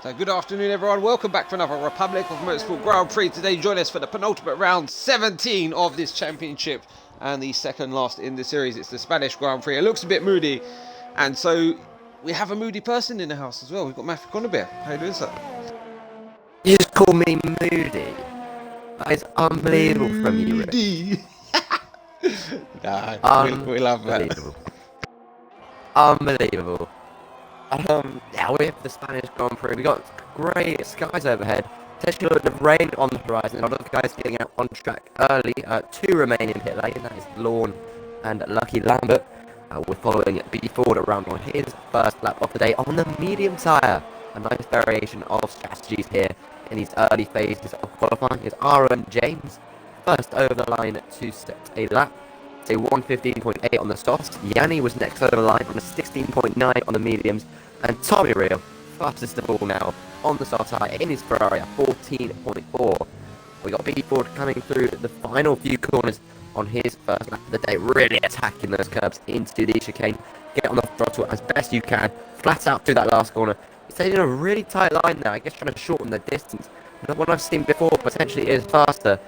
So good afternoon everyone, welcome back for another Republic of Motorsports Grand Prix. Today join us for the penultimate round 17 of this championship and the second last in the series. It's the Spanish Grand Prix. It looks a bit moody, and so we have a moody person in the house as well. We've got Matthew Connerbeer. How you doing, sir? You just call me moody. That is unbelievable from you, Rick. Moody. Nah, we love that. Unbelievable. Yeah, we have the Spanish Grand Prix. We got grey skies overhead. Potentially a lot of rain on the horizon. A lot of guys getting out on track early. Two remain in pit lane. That is Lorne and Lucky Lambert. We're following B Ford around on his first lap of the day on the medium tyre. A nice variation of strategies here in these early phases of qualifying. Is ROM James first over the line to set a lap. A 1:15.8 on the softs. Yanni was next over the line on a 16.9 on the mediums, and Tommy Real fastest of all now on the soft tyre in his Ferrari at 14.4. We got B Ford coming through the final few corners on his first lap of the day, really attacking those curbs into the chicane. Get on the throttle as best you can, flat out through that last corner. He's taking a really tight line now, I guess trying to shorten the distance. But what I've seen before potentially is faster.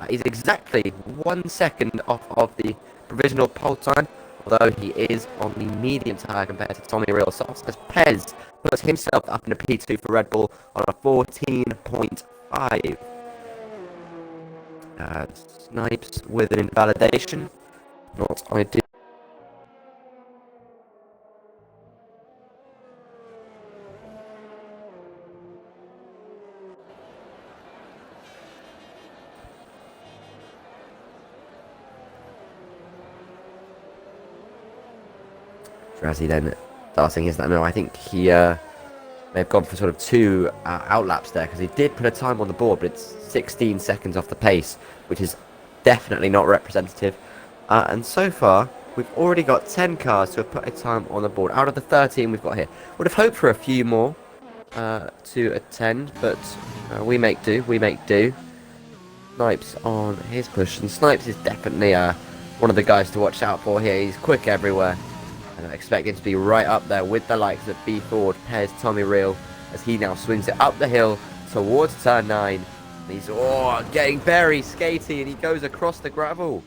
He's exactly 1 second off of the provisional pole time, although he is on the medium tyre compared to Tommy Real softs, as Pez puts himself up in a P2 for Red Bull on a 14.5. Snipes with an invalidation. Not ideal. Drazzy then starting his lap. No, I think he may have gone for sort of two outlaps there, because he did put a time on the board, but it's 16 seconds off the pace, which is definitely not representative. And so far, we've already got 10 cars to have put a time on the board out of the 13 we've got here. Would have hoped for a few more to attend, but we make do. Snipes on his push, and Snipes is definitely one of the guys to watch out for here. He's quick everywhere. And I expect him to be right up there with the likes of B Ford, Pez, Tommy Real, as he now swings it up the hill towards turn 9. And he's getting very skatey, and he goes across the gravel.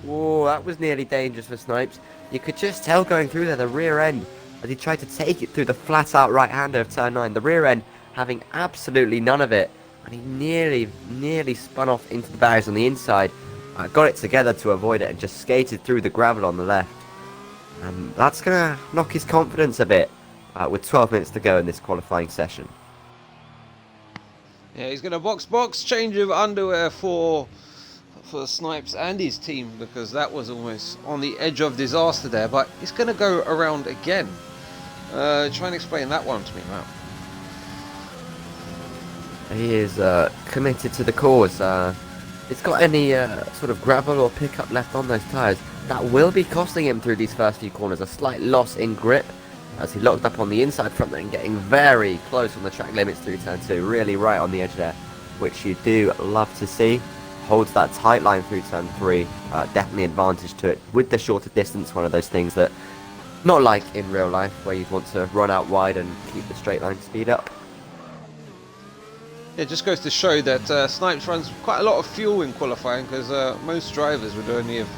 Whoa, that was nearly dangerous for Snipes. You could just tell going through there the rear end as he tried to take it through the flat out right hander of turn 9. The rear end having absolutely none of it, and he nearly spun off into the barriers on the inside. Got it together to avoid it and just skated through the gravel on the left. That's going to knock his confidence a bit with 12 minutes to go in this qualifying session. Yeah, he's going to box, change of underwear for Snipes and his team, because that was almost on the edge of disaster there, but he's going to go around again. Try and explain that one to me, Matt. He is committed to the cause. It's got any sort of gravel or pickup left on those tyres. That will be costing him through these first few corners. A slight loss in grip as he locked up on the inside front and getting very close on the track limits through turn 2. Really right on the edge there, which you do love to see. Holds that tight line through turn 3. Definitely advantage to it with the shorter distance. One of those things that, not like in real life, where you'd want to run out wide and keep the straight line speed up. It just goes to show that Snipes runs quite a lot of fuel in qualifying, because most drivers would only have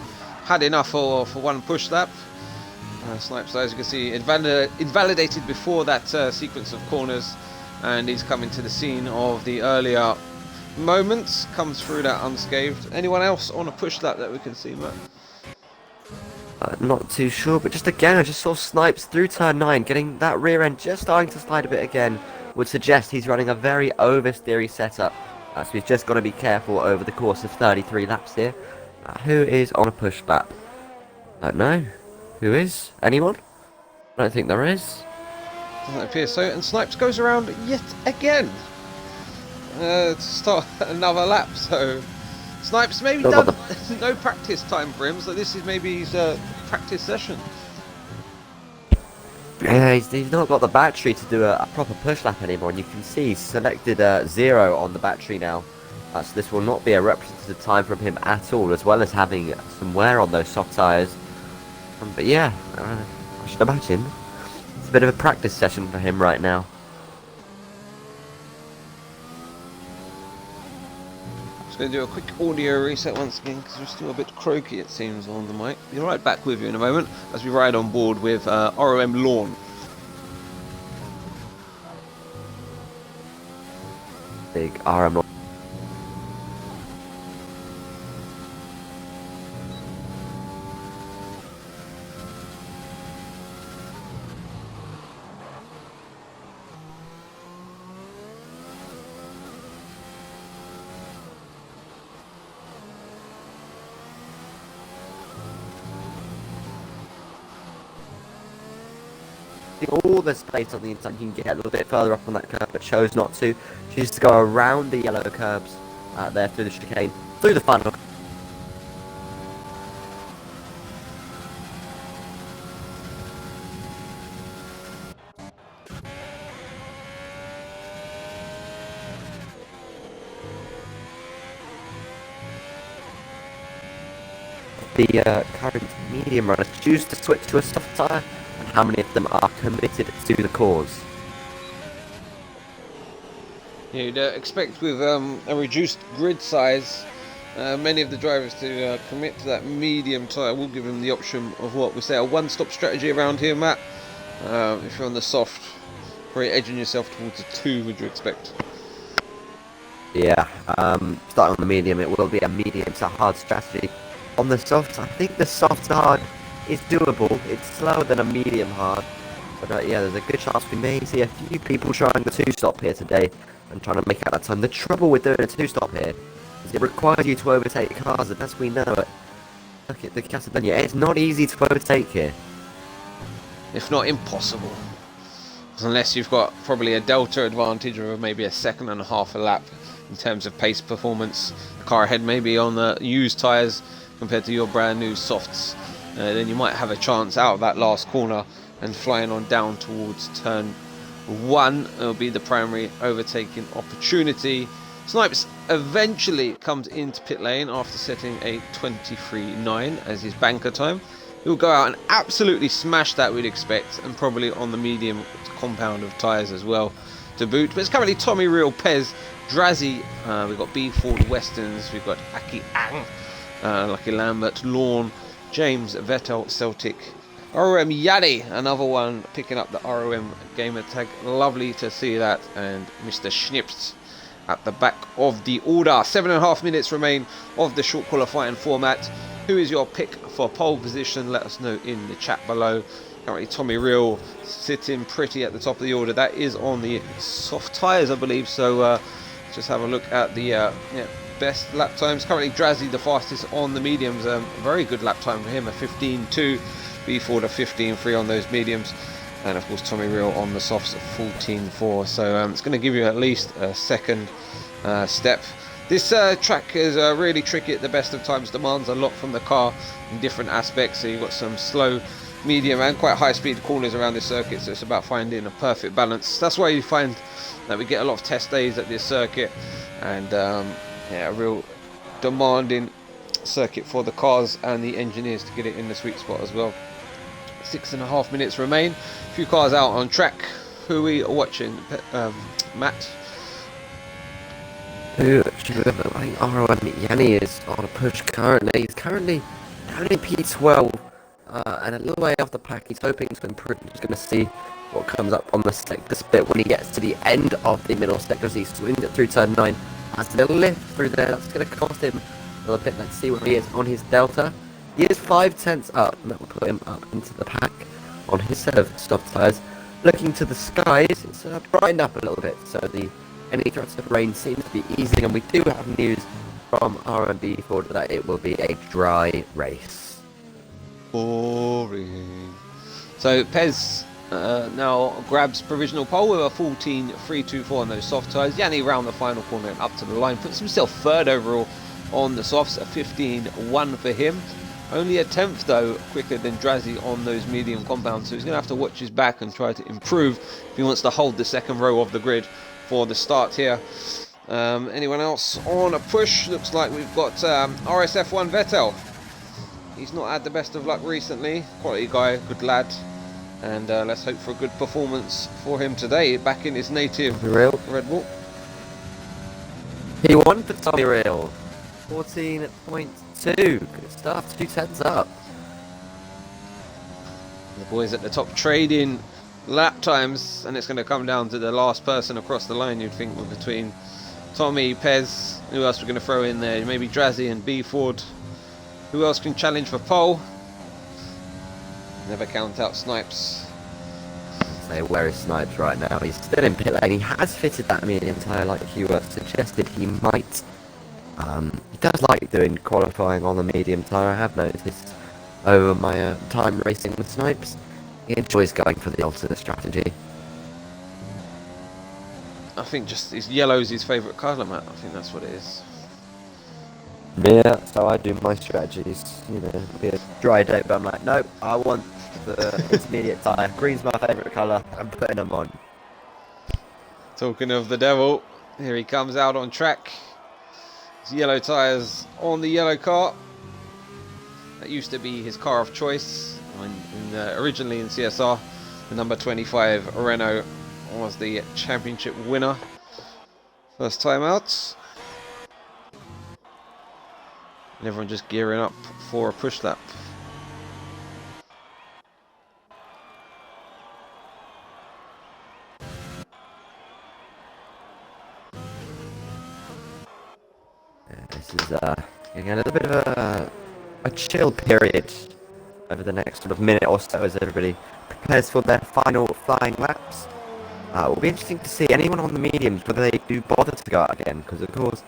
had enough for one push lap. Snipes, as you can see, invalidated before that sequence of corners, and he's coming to the scene of the earlier moments, comes through that unscathed. Anyone else on a push lap that we can see, Matt? Not too sure, but just again, I just saw Snipes through turn 9, getting that rear end just starting to slide a bit again. Would suggest he's running a very oversteery setup, so he's just got to be careful over the course of 33 laps here. Who is on a push lap? I don't know. Who is? Anyone? I don't think there is. Doesn't appear so, and Snipes goes around yet again to start another lap. So Snipes maybe done no practice time for him, so this is maybe his practice session. Yeah, he's not got the battery to do a proper push lap anymore, and you can see he's selected 0 on the battery now. So this will not be a representative time from him at all, as well as having some wear on those soft tyres. But yeah, I should imagine it's a bit of a practice session for him right now. Gonna do a quick audio reset once again because we're still a bit croaky, it seems, on the mic. Be right back with you in a moment as we ride on board with ROM Lawn. Big RM. All the space on the inside, you can get a little bit further up on that curb, but chose not to. Choose to go around the yellow curbs there through the chicane, through the funnel. The current medium runners choose to switch to a soft tyre, and how many of them are committed to the cause? Yeah, you'd expect with a reduced grid size, many of the drivers to commit to that medium tyre. We'll give them the option of what we say a one-stop strategy around here, Matt. If you're on the soft, probably edging yourself towards a 2, would you expect? Yeah, starting on the medium, it will be a medium to hard strategy. On the soft, I think the soft hard is doable. It's slower than a medium hard, but yeah, there's a good chance we may see a few people trying the 2-stop here today and trying to make out that time. The trouble with doing a 2-stop here is it requires you to overtake cars, and as we know it, look at the Catalonia, it's not easy to overtake here. If not impossible. Unless you've got probably a delta advantage of maybe a second and a half a lap in terms of pace performance. The car ahead maybe on the used tyres compared to your brand new softs. Then you might have a chance out of that last corner and flying on down towards turn 1. It'll be the primary overtaking opportunity. Snipes eventually comes into pit lane after setting a 23.9 as his banker time. He'll go out and absolutely smash that, we'd expect, and probably on the medium compound of tyres as well to boot. But it's currently Tommy Real, Pez, Drazzy, we've got B Ford Westerns, we've got Aki Ang, Lucky Lambert, Lawn, James, Vettel, Celtic, ROM Yaddy, another one picking up the ROM gamer tag. Lovely to see that. And Mr. Schnips at the back of the order. 7.5 minutes remain of the short qualifying format. Who is your pick for pole position? Let us know in the chat below. Currently Tommy Real sitting pretty at the top of the order. That is on the soft tyres, I believe. So just have a look at the best lap times. Currently Drazzy the fastest on the mediums. Very good lap time for him, a 15.2. B Ford a 15.3 on those mediums, and of course Tommy Real on the softs at 14.4. So it's going to give you at least a second step. This track is really tricky at the best of times, demands a lot from the car in different aspects. So you've got some slow, medium and quite high speed corners around this circuit, so it's about finding a perfect balance. That's why you find that we get a lot of test days at this circuit, and a real demanding circuit for the cars and the engineers to get it in the sweet spot as well. 6.5 minutes remain, a few cars out on track. Who are we watching, Matt? I think ROM Yanni is on a push currently. He's currently down in P12 and a little way off the pack. He's hoping to improve. He's going to see what comes up on the sector split when he gets to the end of the middle sector. As he swings it through turn 9, has a little lift through there. That's going to cost him a little bit. Let's see where he is on his delta. He is 5/10 up, and that will put him up into the pack on his set of soft tyres. Looking to the skies, it's brightened up a little bit, so any threats of rain seems to be easing, and we do have news from RB Ford that it will be a dry race. Boring. So Pez now grabs provisional pole with a 14.324 on those soft tyres. Yanni round the final corner and up to the line, puts himself third overall on the softs, a 15.1 for him. Only a tenth though quicker than Drazzy on those medium compounds, so he's going to have to watch his back and try to improve if he wants to hold the second row of the grid for the start here. Anyone else on a push? Looks like we've got RSF1 Vettel. He's not had the best of luck recently. Quality guy, good lad, and let's hope for a good performance for him today back in his native Red Bull. He won for Tommy Real. 14.2. Good stuff. 2/10 up. The boys at the top trading lap times, and it's going to come down to the last person across the line, you'd think, between Tommy, Pez. Who else we're going to throw in there? Maybe Drazzy and B Ford. Who else can challenge for pole? Never count out Snipes. So where is Snipes right now? He's still in pit lane. He has fitted that medium tyre like you suggested he might. He does like doing qualifying on the medium tyre, I have noticed over my time racing with Snipes. He enjoys going for the alternate strategy. I think just his yellow's his favourite colour, Matt. I think that's what it is. Yeah, that's how I do my strategies. You know, it'll be a dry day, but I'm like, no, I want the intermediate tyre. Green's my favourite colour. I'm putting them on. Talking of the devil, here he comes out on track. His yellow tyres on the yellow car. That used to be his car of choice. Originally in CSR, the number 25 Renault was the championship winner. First time out. And everyone just gearing up for a push lap. This is getting a little bit of a chill period over the next sort of minute or so as everybody prepares for their final flying laps. It will be interesting to see anyone on the mediums, whether they do bother to go out again, because of course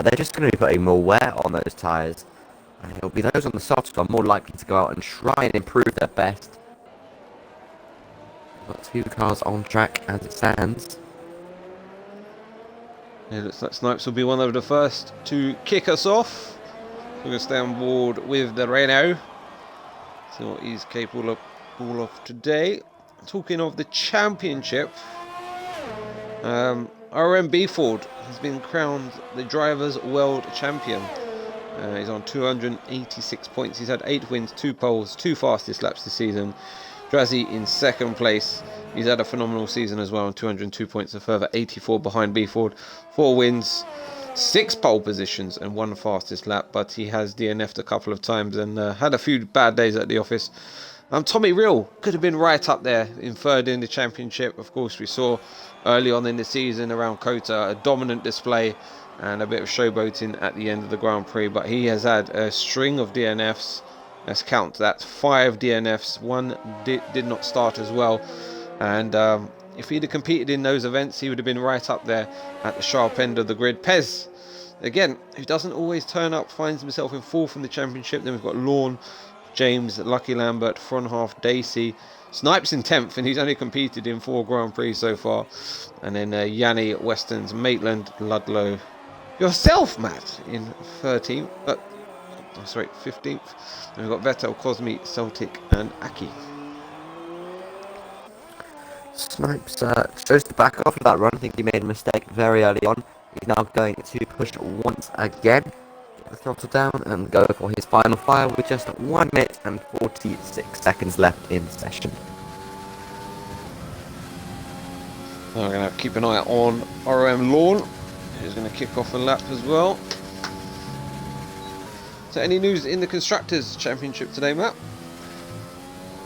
they're just going to be putting more wear on those tyres, and it'll be those on the softs who are more likely to go out and try and improve their best. We've got two cars on track as it stands. It looks like Snipes will be one of the first to kick us off. We're going to stay on board with the Renault. See what he's capable of today. Talking of the championship, RMB Ford has been crowned the Drivers' World Champion. He's on 286 points. He's had 8 wins, 2 poles, 2 fastest laps this season. Drazzy in second place. He's had a phenomenal season as well on 202 points, a further 84 behind B Ford. 4 wins, 6 pole positions and 1 fastest lap, but he has DNF'd a couple of times and had a few bad days at the office. Tommy Real could have been right up there in third in the championship. Of course, we saw early on in the season around Kota a dominant display and a bit of showboating at the end of the Grand Prix, but he has had a string of DNFs. Let's count that, 5 DNFs. 1 did not start as well, and if he'd have competed in those events, he would have been right up there at the sharp end of the grid. Pez, again, who doesn't always turn up, finds himself in 4th in the championship. Then we've got Lorne, James, Lucky Lambert, Fronhalf, Dacey, Snipes in 10th, and he's only competed in 4 Grand Prix so far. And then Yanni, Westons, Maitland, Ludlow, yourself, Matt, in 13th. 15th. And we've got Vettel, Cosme, Celtic, and Aki. Snipes chose to back off of that run. I think he made a mistake very early on. He's now going to push once again, get the throttle down, and go for his final fire with just 1 minute and 46 seconds left in session. So we're going to keep an eye on ROM Lawn, who's going to kick off a lap as well. So any news in the Constructors' Championship today, Matt?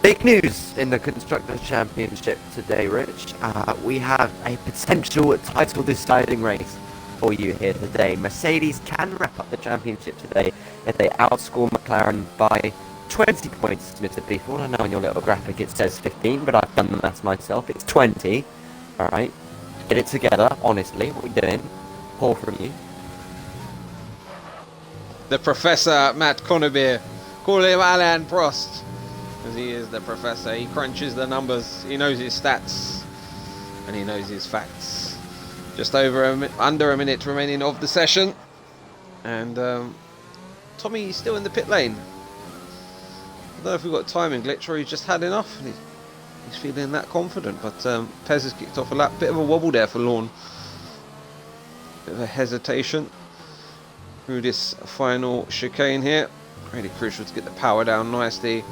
Big news in the Constructors' Championship today, Rich. We have a potential title deciding race for you here today. Mercedes can wrap up the championship today if they outscore McLaren by 20 points, Mr. B4. I know on your little graphic it says 15, but I've done the maths myself. It's 20. Alright. Get it together, honestly. What are we doing? Poor from you. The Professor Matt Connebeer. Call him Alain Prost, because he is the Professor. He crunches the numbers, he knows his stats, and he knows his facts. Just under a minute remaining of the session, and Tommy is still in the pit lane. I don't know if we've got a timing glitch or he's just had enough and he's feeling that confident, but Pez has kicked off a lap. Bit of a wobble there for Lorne. Bit of a hesitation through this final chicane here. Really crucial to get the power down nicely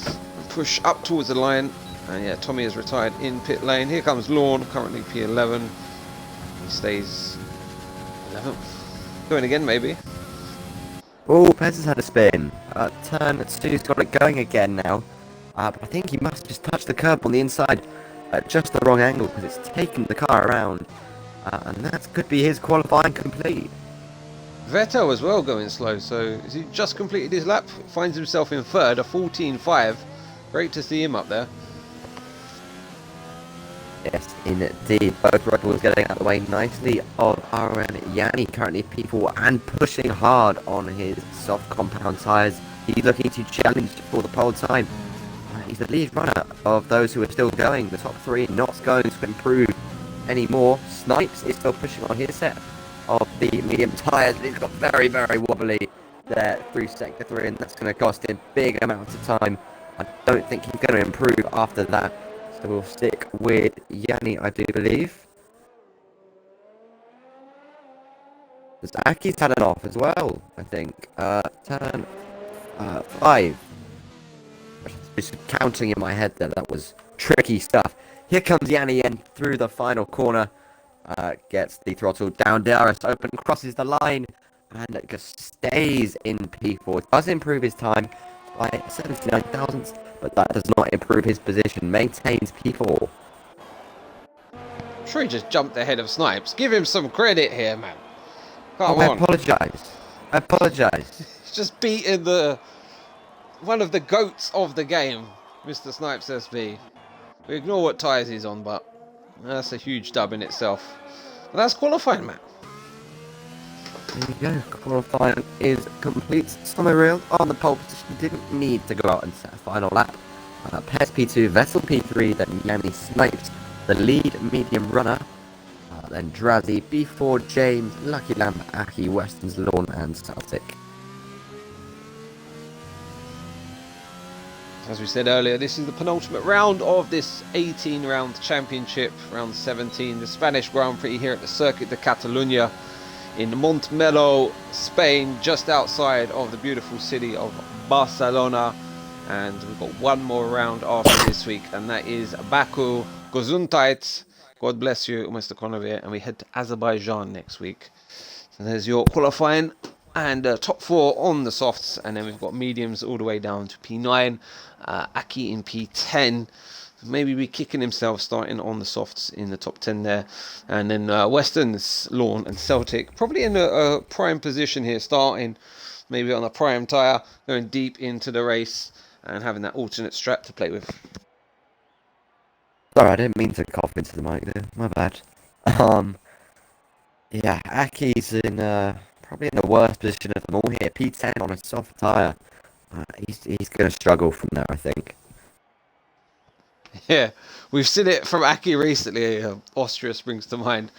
and push up towards the line. And yeah, Tommy has retired in pit lane. Here comes Lorne, currently P11. He stays 11th. Going again, maybe. Oh, Pez has had a spin. Turn 2's got it going again now. But I think he must just touch the curb on the inside at just the wrong angle because it's taken the car around. And that could be his qualifying complete. Vettel as well going slow, so he just completed his lap, finds himself in third, a 14.5. Great to see him up there. Yes, indeed. Both Red Bulls getting out of the way nicely of RN Yanni currently people and pushing hard on his soft compound tyres. He's looking to challenge for the pole time. He's the lead runner of those who are still going. The top three not going to improve anymore. Snipes is still pushing on his set of the medium tyres, but he's got very, very wobbly there through sector 3, and that's going to cost him big amounts of time. I don't think he's going to improve after that. So we'll stick with Yanni, I do believe. Aki's had an off as well, I think. Turn 5. Just counting in my head there, that was tricky stuff. Here comes Yanni in through the final corner. Gets the throttle down. DRS open, crosses the line, and it just stays in P4. It does improve his time by 79 thousandths, but that does not improve his position. Maintains P4. I'm sure he just jumped ahead of Snipes. Give him some credit here, man. Come on. I apologise. I apologise. He's just beaten one of the goats of the game, Mr. Snipes SB. We ignore what tyres he's on, but that's a huge dub in itself. But that's qualifying, man. There you go. Qualifying is complete. Sommerreal on the pole position. Didn't need to go out and set a final lap. Pez P2, Vettel P3, then Yanni Snipes, the lead medium runner. Then Drazzy, B4, James, Lucky Lamb, Aki, Weston's Lawn, and Celtic. As we said earlier, this is the penultimate round of this 18-round championship, round 17, the Spanish Grand Prix here at the Circuit de Catalunya in Montmeló, Spain, just outside of the beautiful city of Barcelona. And we've got one more round after this week, and that is Baku. Gesundheit. God bless you, Mr. Konovier. And we head to Azerbaijan next week. So there's your qualifying. And top 4 on the softs, and then we've got mediums all the way down to P9. Aki in P10. Maybe be kicking himself starting on the softs in the top 10 there. And then Weston's Lawn and Celtic probably in a prime position here, starting maybe on a prime tyre, going deep into the race and having that alternate strap to play with. Sorry, I didn't mean to cough into the mic there. My bad. Yeah, Aki's in probably in the worst position of them all here. P10 on a soft tyre. He's going to struggle from there, I think. Yeah, we've seen it from Aki recently. Austria springs to mind.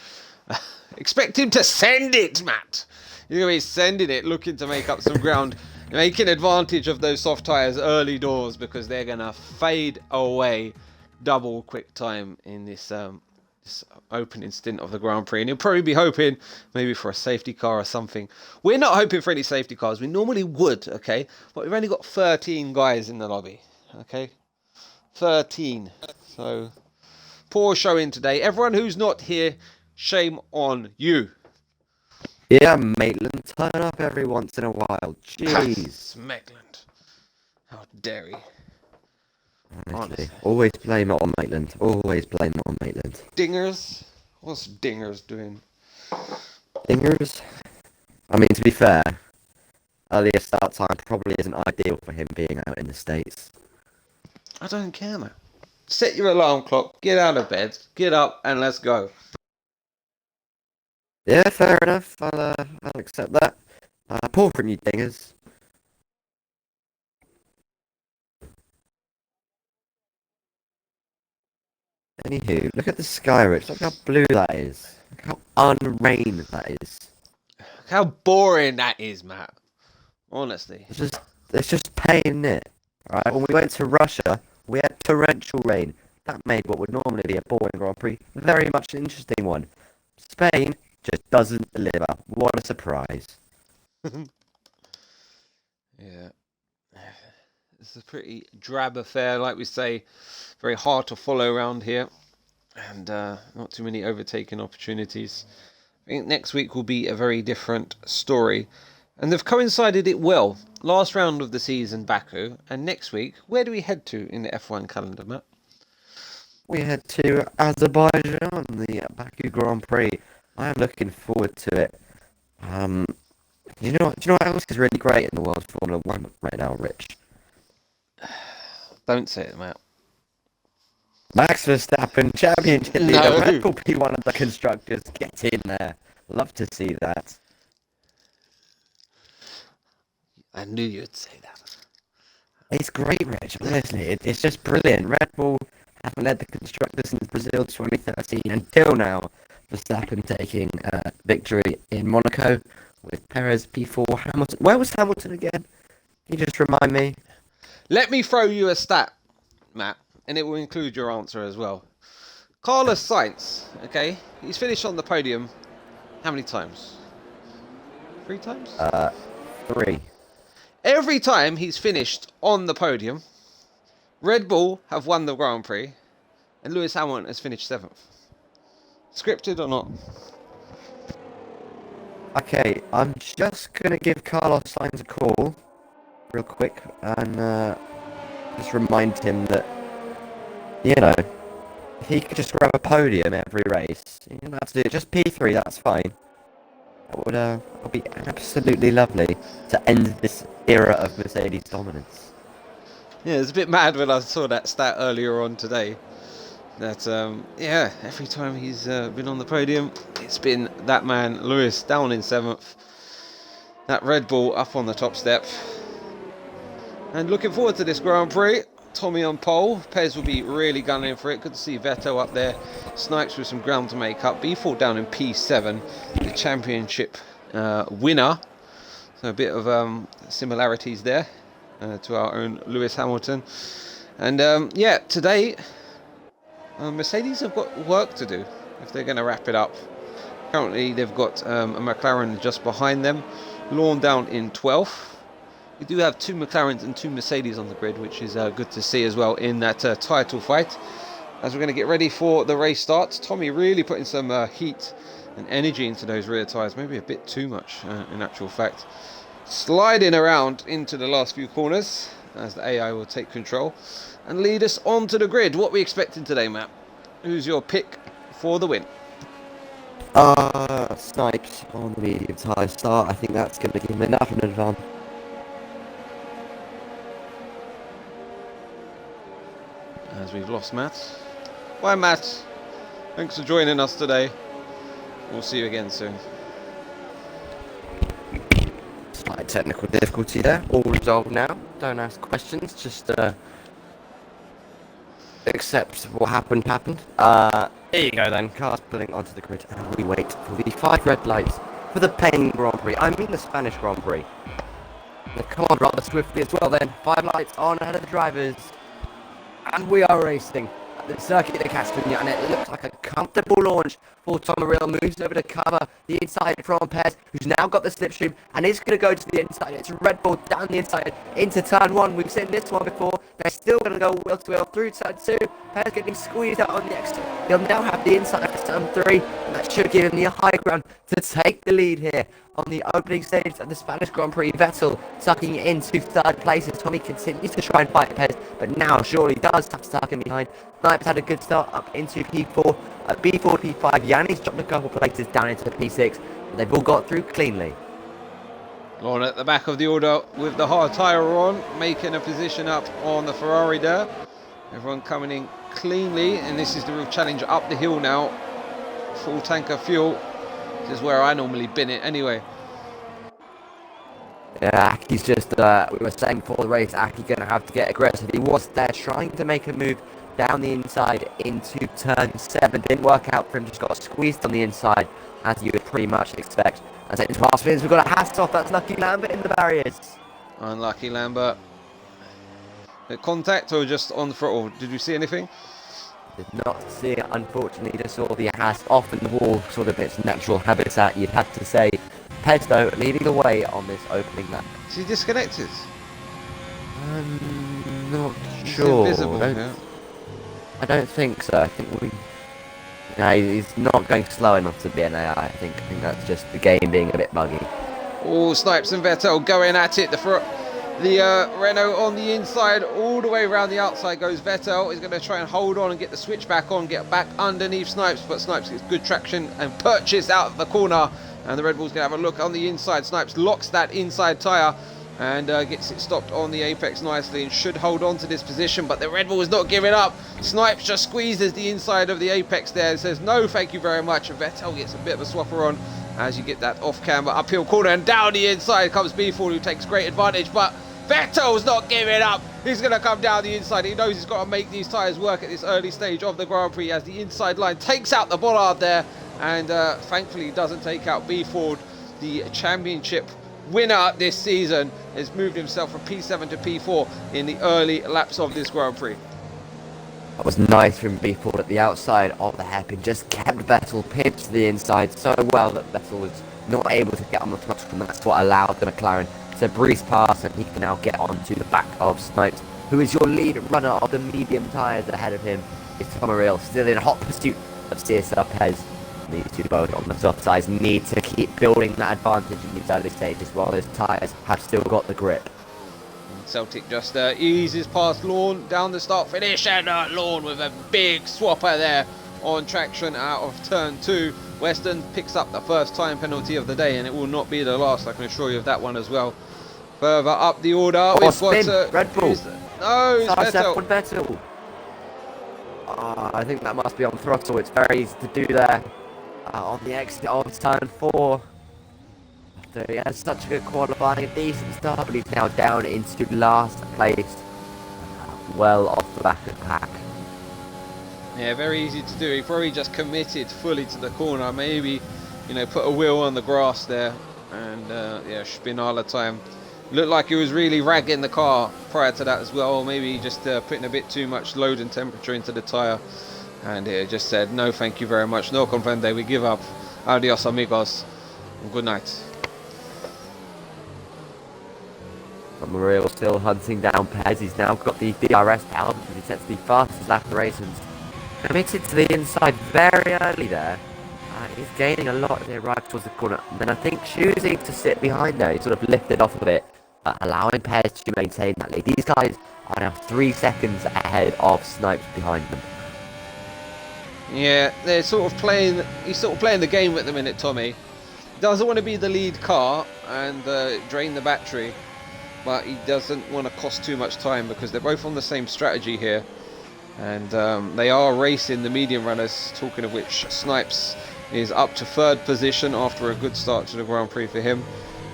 Expect him to send it, Matt. You're going to be sending it, looking to make up some ground, making advantage of those soft tyres early doors because they're going to fade away double quick time in this opening stint of the Grand Prix, and he'll probably be hoping maybe for a safety car or something. We're not hoping for any safety cars. We normally would, okay, but we've only got 13 guys in the lobby, okay, 13. So poor showing today. Everyone who's not here, shame on you. Yeah, Maitland, turn up every once in a while. Jeez, Maitland, how dare he? Honestly, always blame it on Maitland. Always blame it on Maitland. Dingers? What's Dingers doing? Dingers? I mean, to be fair, earlier start time probably isn't ideal for him being out in the States. I don't care, man. Set your alarm clock, get out of bed, get up, and let's go. Yeah, fair enough. I'll accept that. Poor from you, Dingers. Anywho, look at the sky, Rich. Look how blue that is. Look how unrained that is. Look how boring that is, Matt. Honestly. It's just pain, isn't it? Alright, when we went to Russia, we had torrential rain. That made what would normally be a boring Grand Prix very much an interesting one. Spain just doesn't deliver. What a surprise. Yeah. It's a pretty drab affair, like we say. Very hard to follow around here. And not too many overtaking opportunities. I think next week will be a very different story. And they've coincided it well. Last round of the season, Baku, and next week, where do we head to in the F1 calendar, Matt? We head to Azerbaijan, the Baku Grand Prix. I am looking forward to it. Um, do you know what else is really great in the world of Formula One right now, Rich? Don't say it, Matt. Max Verstappen, championship leader, No. Red Bull P1 of the constructors. Get in there. Love to see that. I knew you'd say that. It's great, Rich. Honestly, it's just brilliant. Red Bull haven't led the constructors since Brazil 2013 until now. Verstappen taking victory in Monaco with Perez P4. Hamilton. Where was Hamilton again? Can you just remind me? Let me throw you a stat, Matt, and it will include your answer as well. Carlos Sainz, okay, he's finished on the podium how many times? 3 times? 3. Every time he's finished on the podium, Red Bull have won the Grand Prix, and Lewis Hamilton has finished 7th. Scripted or not? Okay, I'm just gonna give Carlos Sainz a call real quick and just remind him that, you know, if he could just grab a podium every race, you don't have to do it. Just P3, that's fine. That would be absolutely lovely to end this era of Mercedes dominance. Yeah, it's a bit mad when I saw that stat earlier on today. That, yeah, every time he's been on the podium, it's been that man, Lewis, down in 7th. That Red Bull up on the top step. And looking forward to this Grand Prix. Tommy on pole. Pez will be really gunning for it. Good to see Vettel up there. Snipes with some ground to make up. B4 down in P7. The championship winner. So a bit of similarities there to our own Lewis Hamilton. And yeah, today Mercedes have got work to do if they're going to wrap it up. Currently they've got a McLaren just behind them. Lawn down in 12th. We do have 2 McLarens and 2 Mercedes on the grid, which is good to see as well in that title fight. As we're going to get ready for the race starts, Tommy really putting some heat and energy into those rear tyres, maybe a bit too much in actual fact. Sliding around into the last few corners as the AI will take control and lead us onto the grid. What are we expecting today, Matt? Who's your pick for the win? Snipes on the medium tyre start. I think that's going to give him enough in advance. As we've lost Matt. Bye, Matt. Thanks for joining us today. We'll see you again soon. Slight technical difficulty there. All resolved now. Don't ask questions. Just accept what happened. Here you go then. Cars pulling onto the grid, and we wait for the 5 red lights for the Spain Grand Prix. I mean the Spanish Grand Prix. They come on rather swiftly as well then. 5 lights on ahead of the drivers. And we are racing at the Circuit de Catalunya, and it looks like a comfortable launch for Tom Morrill. Moves over to cover the inside from Perez, who's now got the slipstream and is going to go to the inside. It's Red Bull down the inside into turn 1. We've seen this one before. They're still going to go wheel to wheel through turn 2. Perez getting squeezed out on the exit. He'll now have the inside for turn 3, and that should give him the high ground to take the lead here on the opening stage of the Spanish Grand Prix. Vettel tucking into 3rd place as Tommy continues to try and fight Perez, but now surely does have to tuck him behind. Snipes had a good start up into P4. At B4, P5, Yanni's dropped a couple places down into P6, but they've all got through cleanly. On at the back of the order with the hard tyre on, making a position up on the Ferrari there. Everyone coming in cleanly, and this is the real challenge up the hill now. Full tank of fuel. This is where I normally bin it anyway. Yeah, Aki's just, we were saying before the race, Aki going to have to get aggressive. He was there trying to make a move down the inside into turn 7. Didn't work out for him, just got squeezed on the inside, as you would pretty much expect. As into past spins, we've got a hat off. That's Lucky Lambert in the barriers. Unlucky Lambert. At contact or just on the throttle? Did you see anything? Did not see it, unfortunately. Just saw the hat off in the wall, sort of its natural habitat, you'd have to say. Pez, though, leading the way on this opening lap. Is he disconnected? I'm not He's sure. invisible, yeah. I don't think so. I think no, he's not going slow enough to be an AI. I think that's just the game being a bit buggy. Oh, Snipes and Vettel going at it. The Renault on the inside, all the way around the outside goes Vettel. He's going to try and hold on and get the switch back on, get back underneath Snipes, but Snipes gets good traction and purchase out of the corner. And the Red Bull's going to have a look on the inside. Snipes locks that inside tyre and gets it stopped on the apex nicely and should hold on to this position, but the Red Bull is not giving up. Snipes just squeezes the inside of the apex there and says no thank you very much, and Vettel gets a bit of a swapper on as you get that off camber uphill corner, and down the inside comes B4, who takes great advantage, but Vettel's not giving up. He's going to come down the inside. He knows he's got to make these tyres work at this early stage of the Grand Prix as the inside line takes out the bollard there, and thankfully doesn't take out B Ford. The championship winner this season has moved himself from P7 to P4 in the early laps of this Grand Prix. That was nice from B Ford at the outside of the hairpin. Just kept Vettel pinned to the inside so well that Vettel was not able to get on the throttle, and that's what allowed the McLaren to breeze past, and he can now get onto the back of Snipes, who is your lead runner of the medium tyres. Ahead of him is Tom Ariel, still in hot pursuit of CSR Pez. These two both on the soft sides need to keep building that advantage in these early stages while those tyres have still got the grip. Celtic just eases past Lawn down the start finish, and Lawn with a big swapper there on traction out of turn 2. Weston picks up the first time penalty of the day, and it will not be the last, I can assure you of that one as well. Further up the order, we've got Red Bull. No, it's Vettel. Vettel. I think that must be on throttle. It's very easy to do there on the exit of turn 4. He has such a good qualifying, a decent start, but he's now down into last place, well off the back of the pack. Yeah, very easy to do. He probably just committed fully to the corner. Maybe, put a wheel on the grass there, and yeah, Spinala time. Looked like he was really ragging the car prior to that as well. Or maybe just putting a bit too much load and temperature into the tyre, and it just said no, thank you very much. No comprende. We give up. Adios, amigos. Good night. Mario still hunting down Pez. He's now got the DRS down because he sets the fastest lap of the race and committed to the inside very early there. He's gaining a lot as he arrives towards the corner. And then I think choosing to sit behind there, he sort of lifted off a bit, allowing Pez to maintain that lead. These guys are now 3 seconds ahead of Snipes behind them. Yeah, they're sort of playing. He's sort of playing the game at the minute, Tommy. Doesn't want to be the lead car and drain the battery, but he doesn't want to cost too much time because they're both on the same strategy here, and they are racing the medium runners, talking of which Snipes is up to 3rd position after a good start to the Grand Prix for him,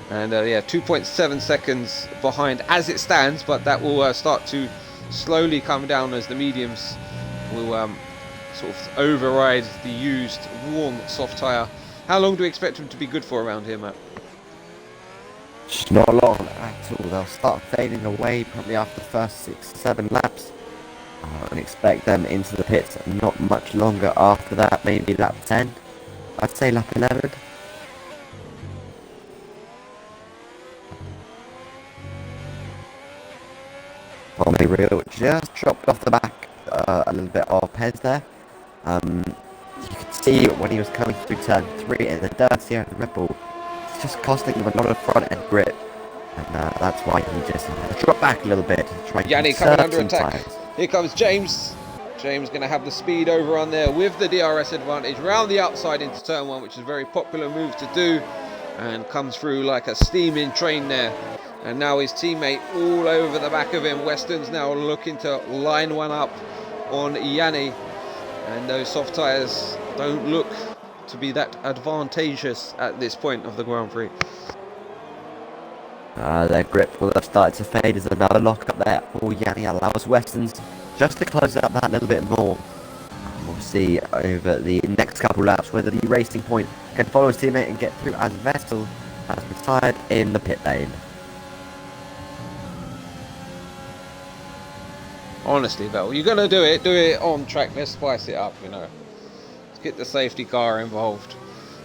and yeah, 2.7 seconds behind as it stands, but that will start to slowly come down as the mediums will sort of override the used warm soft tyre. How long do we expect him to be good for around here, Matt? Just not long at all. They'll start fading away probably after the first 6-7 laps. And expect them into the pits not much longer after that, maybe lap 10. I'd say lap 11. Tommy Real just dropped off the back a little bit of Pez there. You could see when he was coming through turn 3 in the dirty area of the Red Bull, it's just costing him a lot of front end grip, and that's why he just dropped back a little bit to try Yanni to coming under attack. Tires. Here comes James. James going to have the speed over on there with the DRS advantage round the outside into turn 1, which is a very popular move to do, and comes through like a steaming train there. And now his teammate all over the back of him. Weston's now looking to line one up on Yanni, and those soft tyres don't look to be that advantageous at this point of the Grand Prix. Their grip will have started to fade as another lock up there for Yanni allows Weston's just to close up that little bit more. We'll see over the next couple laps whether the Racing Point can follow his teammate and get through as Vettel has retired in the pit lane. Honestly, Vettel, you're going to do it on track. Let's spice it up, Let's get the safety car involved.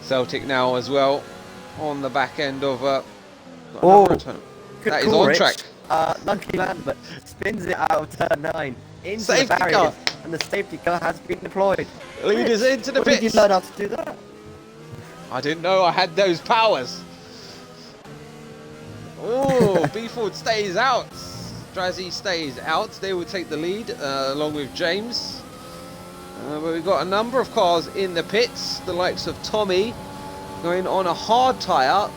Celtic now as well on the back end of that is on track. Lucky man, but spins it out of turn 9 into safety the barriers, car, and the safety car has been deployed. Leaders into the pits. Did you learn how to do that? I didn't know I had those powers. Oh, B Ford stays out. Drazzy stays out. They will take the lead along with James. But we've got a number of cars in the pits. The likes of Tommy going on a hard tyre.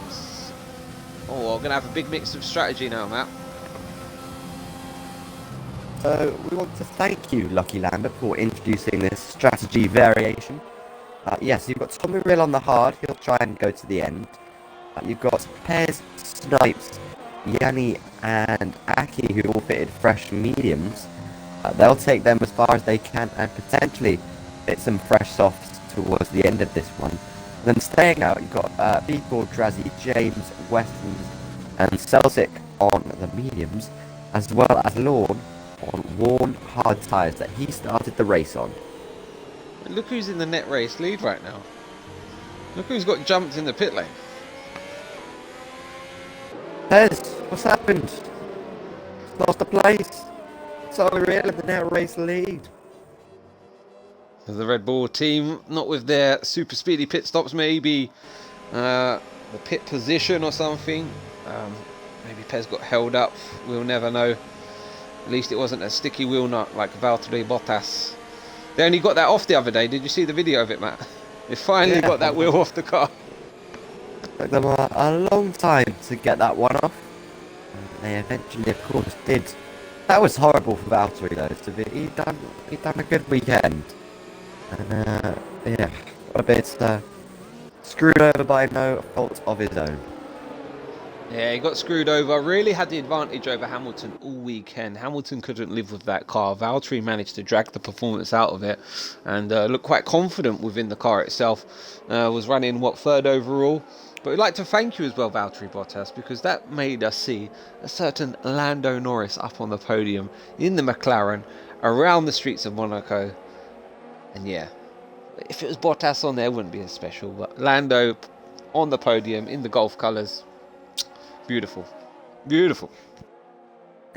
Oh, we're going to have a big mix of strategy now, Matt. So we want to thank you, Lucky Lambert, for introducing this strategy variation. Yes, you've got Tommy Rill on the hard. He'll try and go to the end. You've got Pez, Snipes, Yanni and Aki, who all fitted fresh mediums. They'll take them as far as they can and potentially fit some fresh softs towards the end of this one. And then staying out, you've got B4, Drazzy, James, Westons and Celtic on the mediums, as well as Lorne on worn hard tyres that he started the race on. Look who's in the net race lead right now. Look who's got jumped in the pit lane. Pez, what's happened? He's lost the place. So we're in the net race lead. The Red Bull team, not with their super speedy pit stops, maybe the pit position or something. Maybe Pez got held up, we'll never know. At least it wasn't a sticky wheel nut like Valtteri Bottas. They only got that off the other day. Did you see the video of it, Matt? They finally got that wheel off the car. It took them a long time to get that one off. And they eventually, of course, did. That was horrible for Valtteri, though. He'd done a good weekend. And, yeah, got a bit screwed over by no fault of his own. Yeah, he got screwed over. Really had the advantage over Hamilton all weekend. Hamilton couldn't live with that car. Valtteri managed to drag the performance out of it and looked quite confident within the car itself. Was running, third overall. But we'd like to thank you as well, Valtteri Bottas, because that made us see a certain Lando Norris up on the podium in the McLaren around the streets of Monaco. And yeah, if it was Bottas on there, it wouldn't be as special. But Lando on the podium in the Gulf colours. Beautiful. Beautiful.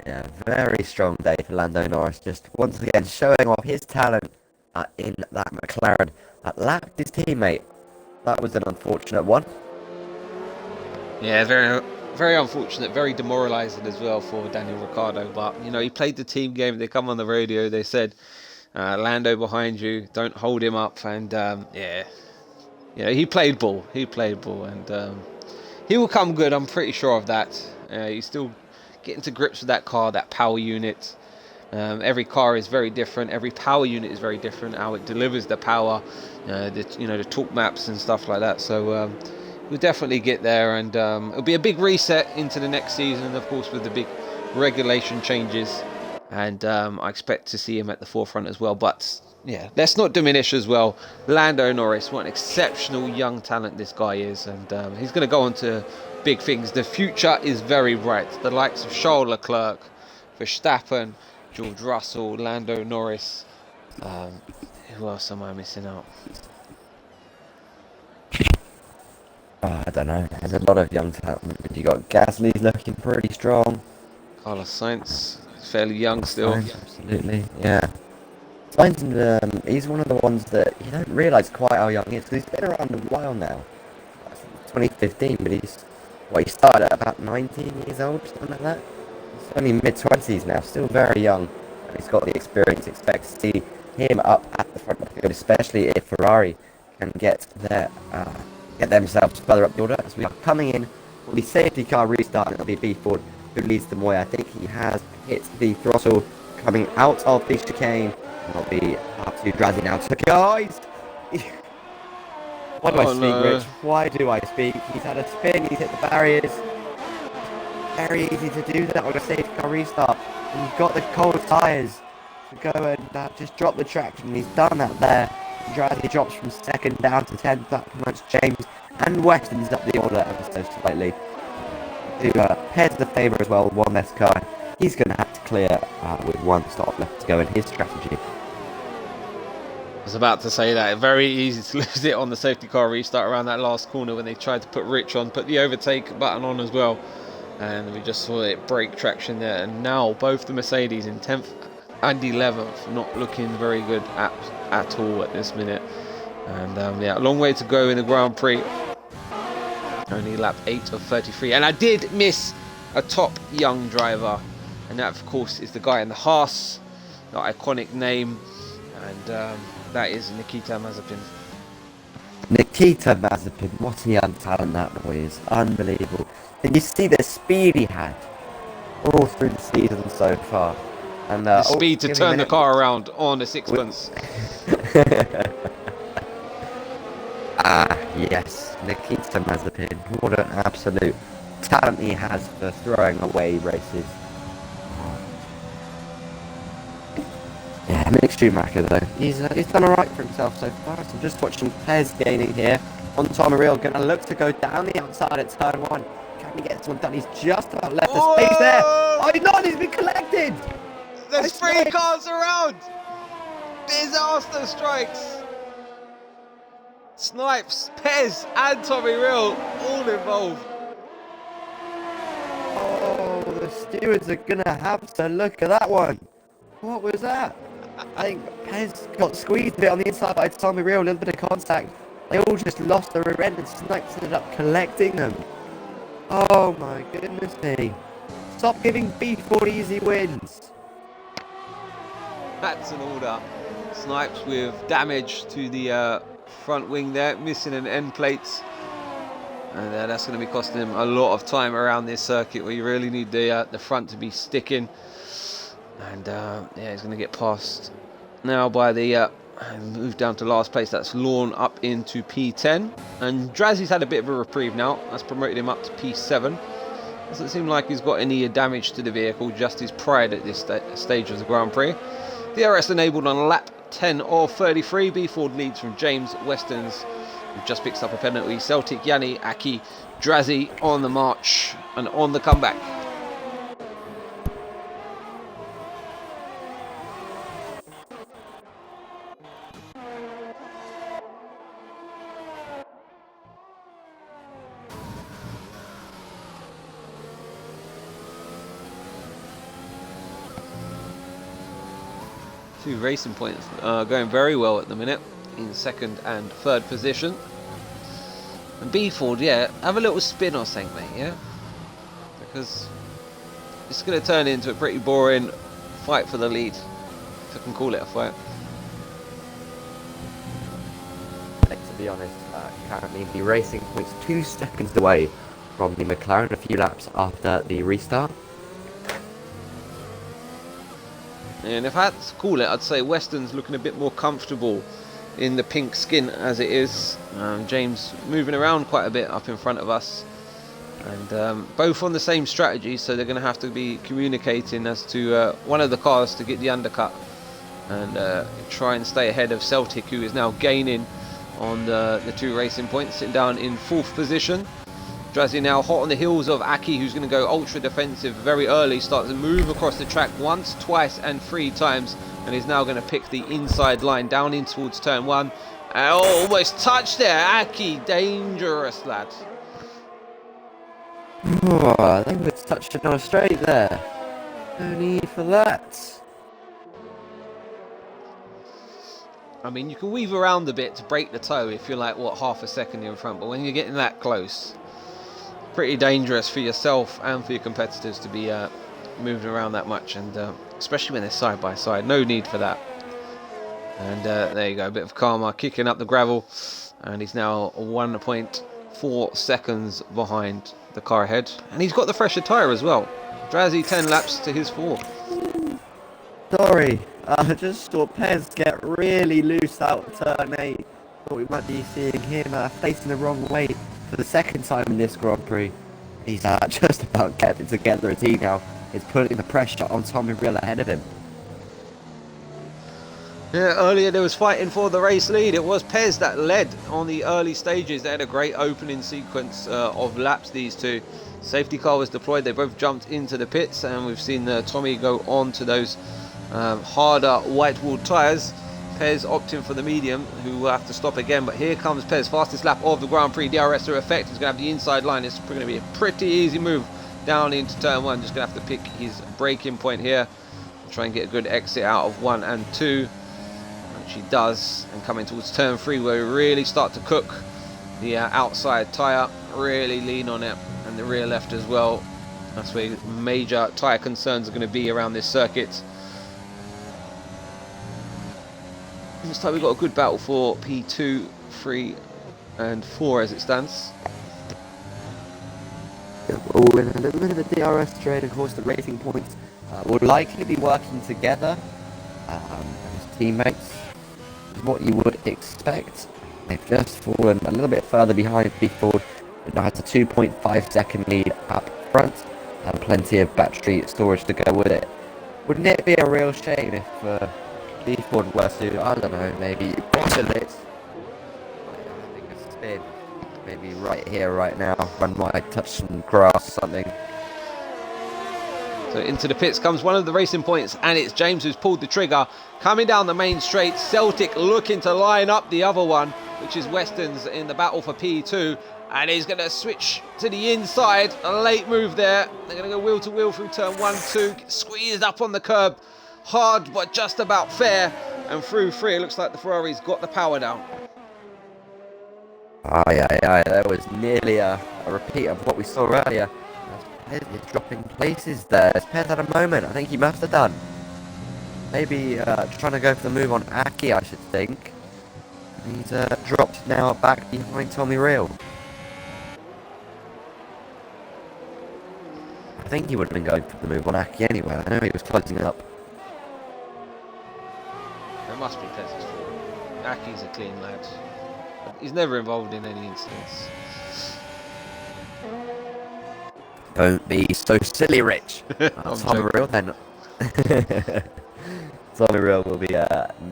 Yeah, very strong day for Lando Norris. Just once again showing off his talent in that McLaren. Lapped his teammate. That was an unfortunate one. Yeah, very, very unfortunate. Very demoralising as well for Daniel Ricciardo. But, you know, he played the team game. They come on the radio. They said, Lando behind you. Don't hold him up. And, yeah, he played ball. And he will come good. I'm pretty sure of that. He's still getting to grips with that car, that power unit. Every car is very different. Every power unit is very different. How it delivers the power, the torque maps and stuff like that. So we'll definitely get there, and it'll be a big reset into the next season, of course, with the big regulation changes. And I expect to see him at the forefront as well. But yeah, let's not diminish as well Lando Norris. What an exceptional young talent this guy is, and he's going to go on to big things. The future is very bright. The likes of Charles Leclerc, Verstappen, George Russell, Lando Norris. Who else am I missing out? I don't know. There's a lot of young talent. You got Gasly's looking pretty strong. Carlos Sainz, fairly young still. Sainz, absolutely, yeah. Sainz, he's one of the ones that you don't realise quite how young he is, because he's been around a while now. 2015, but he started at about 19 years old, something like that. He's only mid-20s now, still very young. And he's got the experience. Expect to see him up at the front of the field, especially if Ferrari can get themselves further up the order. As we are coming in for the safety car restart, it'll be B Ford who leads them away. I think he has hit the throttle coming out of the chicane. It'll be up to Drazzy now. So guys, why do I speak, Rich? Why do I speak? He's had a spin, he's hit the barriers. Very easy to do that on a safety car restart. And you've got the cold tyres to go and just drop the traction. He's done that there. Drazzy drops from second down to 10th. That promotes James and Weston's up the order ever so slightly. To Pez the favour as well, one less car. He's going to have to clear with one stop left to go in his strategy. I was about to say that. Very easy to lose it on the safety car restart around that last corner when they tried to put Rich on, put the overtake button on as well. And we just saw it break traction there. And now both the Mercedes in 10th and 11th not looking very good at all at this minute. And yeah, a long way to go in the Grand Prix. Only lap 8 of 33. And I did miss a top young driver, and that of course is the guy in the Haas, the iconic name, and that is Nikita Mazepin. Nikita Mazepin, what a young talent that boy is. Unbelievable. And you see the speed he had all through the season so far. And The speed to turn the car around on a sixpence. Yes, Nikita Mazepin. What an absolute talent he has for throwing away races. Yeah, Mick Schumacher though, he's done alright for himself so far. So I'm just watching Pez gaining here on Tom Real, going to look to go down the outside at turn 1. Can he get this one done? He's just about left the space there. Oh, he's not, he's been collected! There's 3 cars around! Disaster strikes! Snipes, Pez and Tommy Real all involved. Oh, the stewards are going to have to look at that one. What was that? I think Pez got squeezed a bit on the inside by Tommy Real, a little bit of contact. They all just lost the rear end and Snipes ended up collecting them. Oh my goodness me. Stop giving B4 easy wins. That's an order. Snipes with damage to the front wing there, missing an end plate. And that's going to be costing him a lot of time around this circuit where you really need the front to be sticking. And yeah, he's going to get passed now by the move down to last place. That's Lorne up into P10, and Drazzy's had a bit of a reprieve now. That's promoted him up to P7. Doesn't seem like he's got any damage to the vehicle, just his pride at this stage of the Grand Prix. DRS enabled on lap 10 of 33. B Ford leads from James Weston's, who just picks up a penalty. Celtic, Yanni, Aki, Drazzy on the march and on the comeback. Two racing points going very well at the minute in second and third position. And B Ford, yeah, have a little spin or something, mate, yeah? Because it's going to turn into a pretty boring fight for the lead, if I can call it a fight. To be honest, currently the racing point's 2 seconds away from the McLaren a few laps after the restart. And if I had to call it, I'd say Weston's looking a bit more comfortable in the pink skin as it is. James moving around quite a bit up in front of us. And both on the same strategy, so they're going to have to be communicating as to one of the cars to get the undercut. And try and stay ahead of Celtic, who is now gaining on the 2 racing points, sitting down in 4th position. Drazzy now hot on the heels of Aki, who's going to go ultra defensive very early, starts to move across the track once, twice and 3 times, and is now going to pick the inside line down in towards turn 1. Oh, almost touched there. Aki, dangerous lad. Oh, they were touching on a straight there. No need for that. I mean, you can weave around a bit to break the toe if you're like, what, half a second in front, but when you're getting that close, pretty dangerous for yourself and for your competitors to be moving around that much, and especially when they're side by side. No need for that. And there you go, a bit of karma kicking up the gravel, and he's now 1.4 seconds behind the car ahead, and he's got the fresher tyre as well. Drazzy 10 laps to his 4. Sorry, I just saw Pez get really loose out turn 8. Thought we might be seeing him facing the wrong way for the 2nd time in this Grand Prix. He's just about kept it together as he now is putting the pressure on Tommy Real ahead of him. Yeah, earlier there was fighting for the race lead. It was Pez that led on the early stages. They had a great opening sequence of laps, these two. Safety car was deployed. They both jumped into the pits, and we've seen Tommy go on to those harder white-walled tyres. Pez opting for the medium, who will have to stop again. But here comes Pez, fastest lap of the Grand Prix. DRS to effect. He's going to have the inside line. It's going to be a pretty easy move down into turn 1. Just going to have to pick his braking point here. Try and get a good exit out of 1 and 2. Which he does. And coming towards turn 3, where we really start to cook the outside tyre. Really lean on it. And the rear left as well. That's where major tyre concerns are going to be around this circuit. Looks like we've got a good battle for P2, 3 and 4 as it stands. Oh, in a little bit of a DRS trade, of course, the Racing Points will likely be working together as teammates, is what you would expect. They've just fallen a little bit further behind Ford. It now has a 2.5 second lead up front and plenty of battery storage to go with it. Wouldn't it be a real shame if Ford were to, I don't know, maybe bottle it? Having a spin, maybe right here, right now, run might touch some grass or something. So into the pits comes one of the Racing Points, and it's James who's pulled the trigger. Coming down the main straight, Celtic looking to line up the other one, which is Weston's in the battle for P2. And he's going to switch to the inside. A late move there. They're going to go wheel to wheel through turn 1, 2. Squeezed up on the curb. Hard, but just about fair. And through 3, it looks like the Ferrari's got the power down. There was nearly a repeat of what we saw earlier. He's dropping places there. Perez had a moment. I think he must have done. Maybe trying to go for the move on Aki, I should think. He's dropped now back behind Tommy Real. I think he would have been going for the move on Aki anyway. I know he was closing up. It must be Pez's fault. Aki's a clean lad. He's never involved in any incidents. Don't be so silly, Rich. Tommy Real then. Tommy Real will be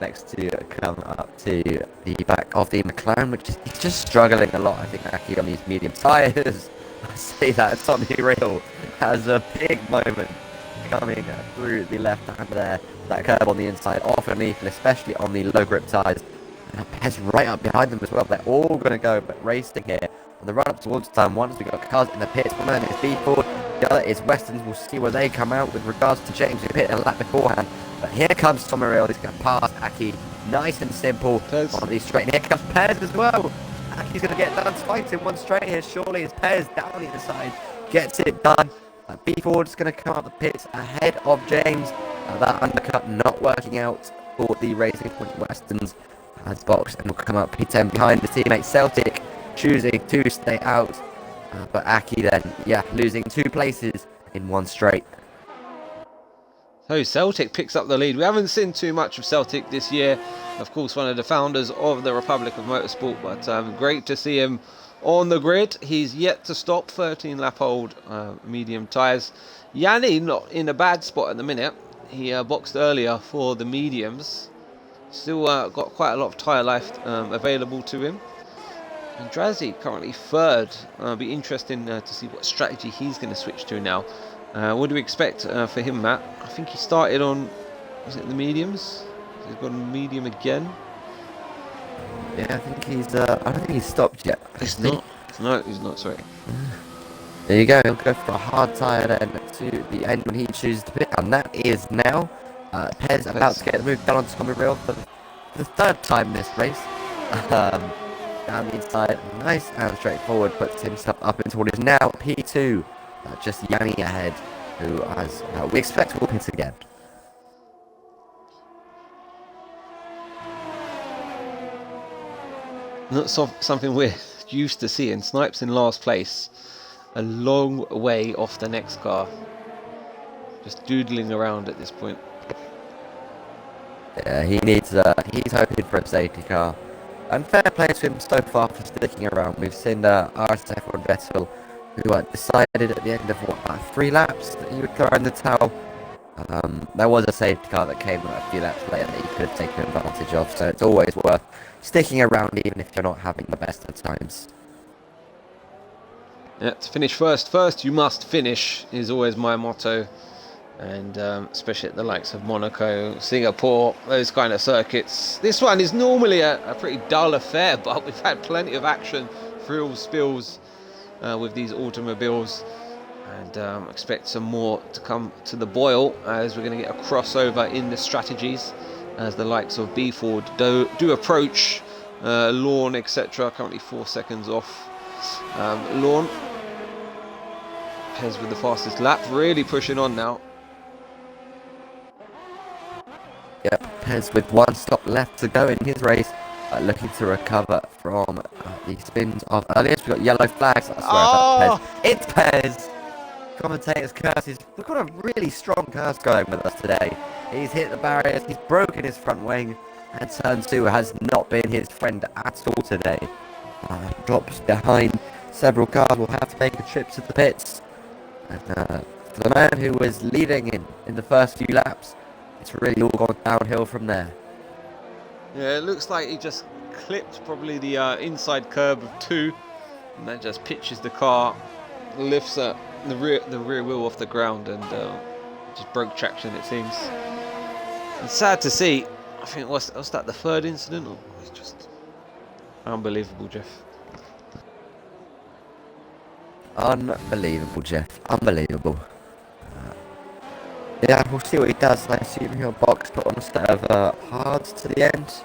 next to come up to the back of the McLaren, which is just struggling a lot. I think Aki on these medium tyres. I say that Tommy Real has a big moment coming through the left hand there. That curve on the inside, off underneath, and especially on the low grip tyres. And Perez right up behind them as well. They're all going to go racing here. On the run up towards turn 1, we've got cars in the pits. One of them is Ford, the other is Weston's. We'll see where they come out with regards to James who pit a lap beforehand. But here comes Tommy Real. He's going to pass Aki. Nice and simple on these straight. And here comes Perez as well. Aki's going to get done fighting one straight here. Surely as Perez down the other side gets it done. Ford's going to come out the pits ahead of James. That undercut not working out for the Racing Point Westons as boxed and will come up P10 behind his teammate Celtic, choosing to stay out. But Aki then, losing 2 places in one straight. So Celtic picks up the lead. We haven't seen too much of Celtic this year. Of course, one of the founders of the Republic of Motorsport, but great to see him on the grid. He's yet to stop, 13 lap old medium tyres. Yanni not in a bad spot at the minute. He boxed earlier for the mediums. Still got quite a lot of tyre life available to him. And Drazi currently 3rd. Be interesting to see what strategy he's going to switch to now. What do we expect for him, Matt? I think he started on, was it the mediums? He's got a medium again. Yeah, I think he's. I don't think he's stopped yet. He's not. No, he's not. Sorry. There you go. He'll go for a hard tyre then to the end when he chooses to pit, and that is now. Perez about to get the move down on Tommy Real for the 3rd time this race. Down the inside, nice and straightforward, puts himself up into what is now P2. Just Yanni ahead, who has we expect will pit again. Not something we're used to seeing. Snipes in last place, a long way off the next car, just doodling around at this point. Yeah, he needs. He's hoping for a safety car, and fair play to him so far for sticking around. We've seen RSF or Vettel, who decided at the end of about 3 laps that he would throw in the towel. There was a safety car that came a few laps later that you could have taken advantage of, so it's always worth sticking around even if you're not having the best of times. Yeah, to finish first you must finish is always my motto, and especially at the likes of Monaco, Singapore, those kind of circuits. This one is normally a pretty dull affair, but we've had plenty of action, thrills, spills with these automobiles. And expect some more to come to the boil as we're going to get a crossover in the strategies as the likes of Ford do approach Lawn, etc. Currently 4 seconds off Lawn. Pez with the fastest lap, really pushing on now. Yep, Pez with one stop left to go in his race, looking to recover from the spins of earlier. We've got yellow flags. I swear about Pez. It's Pez! Commentator's curses. We've got a really strong curse going with us today. He's hit the barriers, he's broken his front wing, and turn 2 has not been his friend at all today. Drops behind several cars, will have to make a trip to the pits. And for the man who was leading in the first few laps, it's really all gone downhill from there. Yeah, it looks like he just clipped probably the inside curb of 2, and that just pitches the car, lifts the rear wheel off the ground, and just broke traction, it seems. It's sad to see. I think was that the third incident? Or it's just unbelievable, Jeff. Unbelievable, Jeff. Unbelievable. Yeah, we'll see what he does. I assume he'll box put on a set of hards to the end.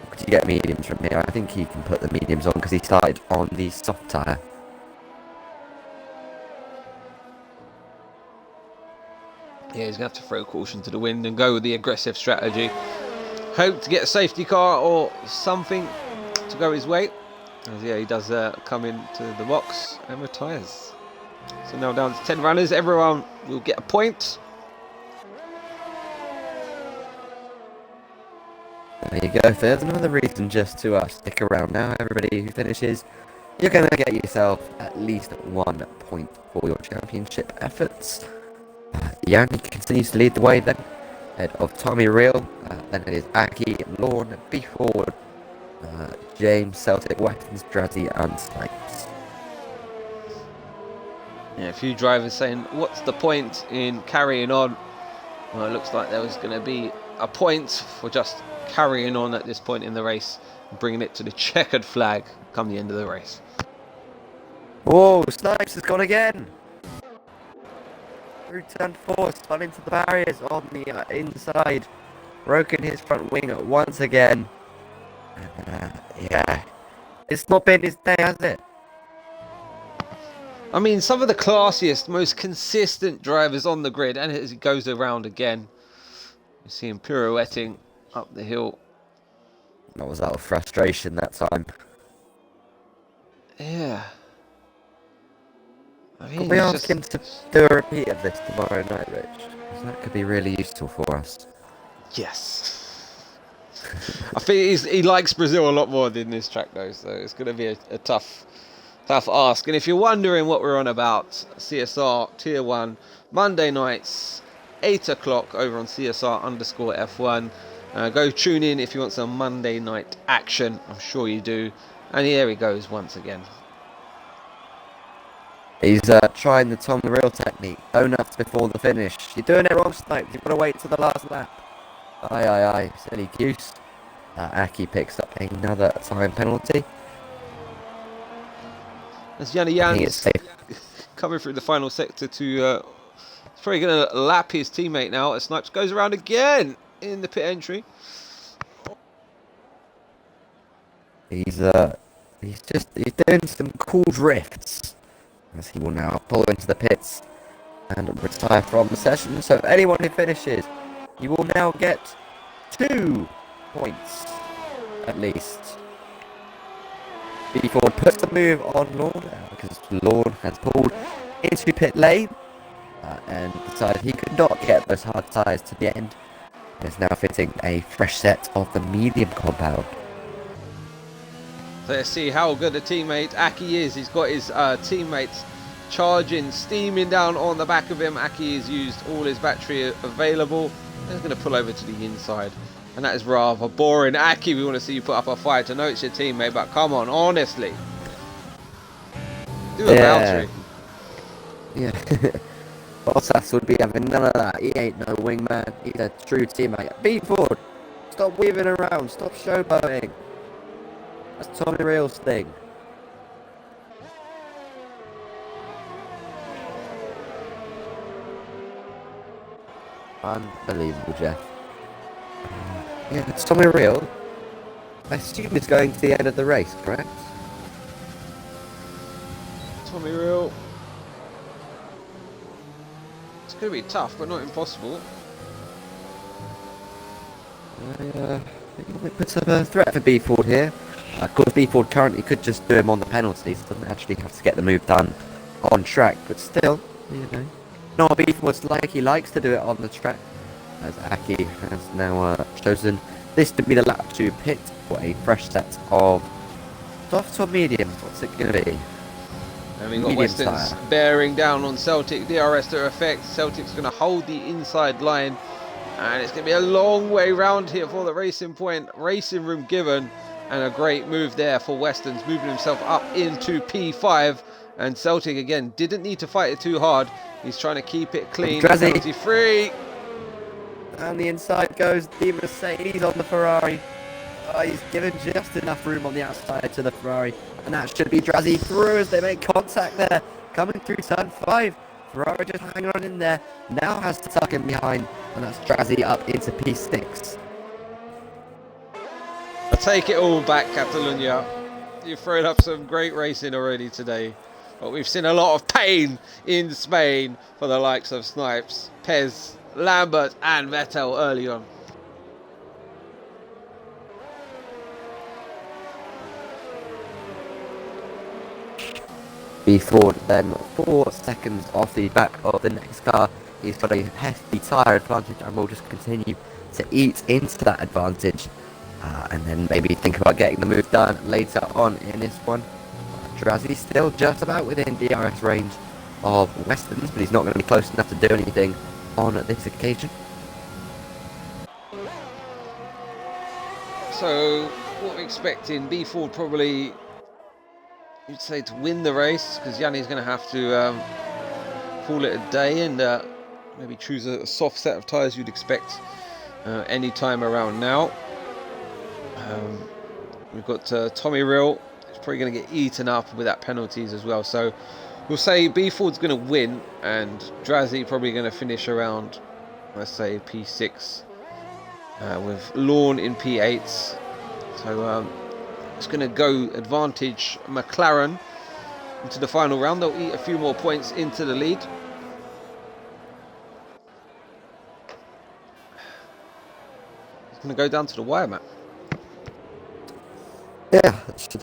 Or could you get mediums from here? I think he can put the mediums on because he started on the soft tyre. Yeah, he's going to have to throw caution to the wind and go with the aggressive strategy. Hope to get a safety car or something to go his way. As yeah, he does come into the box and retires. So now down to 10 runners. Everyone will get a point. There you go. There's another reason just to stick around now. Everybody who finishes, you're going to get yourself at least 1 point for your championship efforts. Yanni continues to lead the way then, ahead of Tommy Real, then it is Aki, Lorne, B. Ford, James, Celtic, Weston, Strazzy and Snipes. Yeah, a few drivers saying, what's the point in carrying on? Well, it looks like there was going to be a point for just carrying on at this point in the race, bringing it to the checkered flag come the end of the race. Whoa, Snipes has gone again! Through turn 4, spun into the barriers on the inside, broken his front wing once again. Yeah, it's not been his day, has it? I mean, some of the classiest, most consistent drivers on the grid, and as it goes around again, you see him pirouetting up the hill. That was out of frustration that time. Yeah. I mean, Could we ask him to do a repeat of this tomorrow night, Rich? Because that could be really useful for us. Yes. I think he likes Brazil a lot more than this track, though, so it's going to be a tough ask. And if you're wondering what we're on about, CSR Tier 1, Monday nights, 8 o'clock over on CSR_F1. Go tune in if you want some Monday night action. I'm sure you do. And here he goes once again. He's trying the Tom the Real technique. Donuts before the finish. You're doing it wrong, Snipes. You've got to wait till the last lap. Aye. Silly goose. Aki picks up another time penalty. As Yanni Jans coming through the final sector to... he's probably going to lap his teammate now as Snipes goes around again in the pit entry. He's doing some cool drifts. As he will now pull into the pits and retire from the session. So anyone who finishes, you will now get 2 points at least. B. Ford puts the move on Lorne because Lorne has pulled into pit lane and decided he could not get those hard tyres to the end. Is now fitting a fresh set of the medium compound. So let's see how good a teammate Aki is. He's got his teammates charging, steaming down on the back of him. Aki has used all his battery available. He's going to pull over to the inside. And that is rather boring. Aki, we want to see you put up a fight. I know it's your teammate, but come on, honestly. Do a boundary. Yeah. Bottas would be having none of that. He ain't no wingman. He's a true teammate. B. Ford, stop weaving around. Stop showboating. That's Tommy Real's thing. Unbelievable, Jeff. Yeah, it's Tommy Real. I assume he's going to the end of the race, correct? Tommy Real. going to be tough, but not impossible. It puts up a threat for B Ford here. Of course, B Ford currently could just do him on the penalties, doesn't actually have to get the move done on track, but still, you know. No, B Ford's like he likes to do it on the track, as Aki has now chosen this to be the lap to pit for a fresh set of soft or medium. What's it going to be? And we've got Weston's bearing down on Celtic, DRS to effect. Celtic's going to hold the inside line, and it's going to be a long way round here for the Racing Point. Racing room given, and a great move there for Weston's, moving himself up into P5. And Celtic again didn't need to fight it too hard. He's trying to keep it clean, penalty free. And the inside goes the Mercedes on the Ferrari. He's given just enough room on the outside to the Ferrari, and that should be Drazzy through as they make contact there, coming through turn 5. Ferrari just hanging on in there, now has to tuck him behind, and that's Drazzy up into P6. I take it all back, Catalunya. You've thrown up some great racing already today, but we've seen a lot of pain in Spain for the likes of Snipes, Pez, Lambert and Vettel early on. B Ford then 4 seconds off the back of the next car. He's got a hefty tyre advantage, and will just continue to eat into that advantage, and then maybe think about getting the move done later on in this one. Drazzy still just about within DRS range of Weston's, but he's not going to be close enough to do anything on this occasion. So what we're expecting, B Ford probably, you'd say, to win the race, because Yanni's going to have to call it a day and maybe choose a soft set of tyres you'd expect any time around now. We've got Tommy Rill. He's probably going to get eaten up with that penalties as well. So we'll say B Ford's going to win, and Drazzy probably going to finish around, let's say, P6 with Lorne in P8. So it's going to go advantage McLaren into the final round. They'll eat a few more points into the lead. It's going to go down to the wire, Matt. Yeah, that should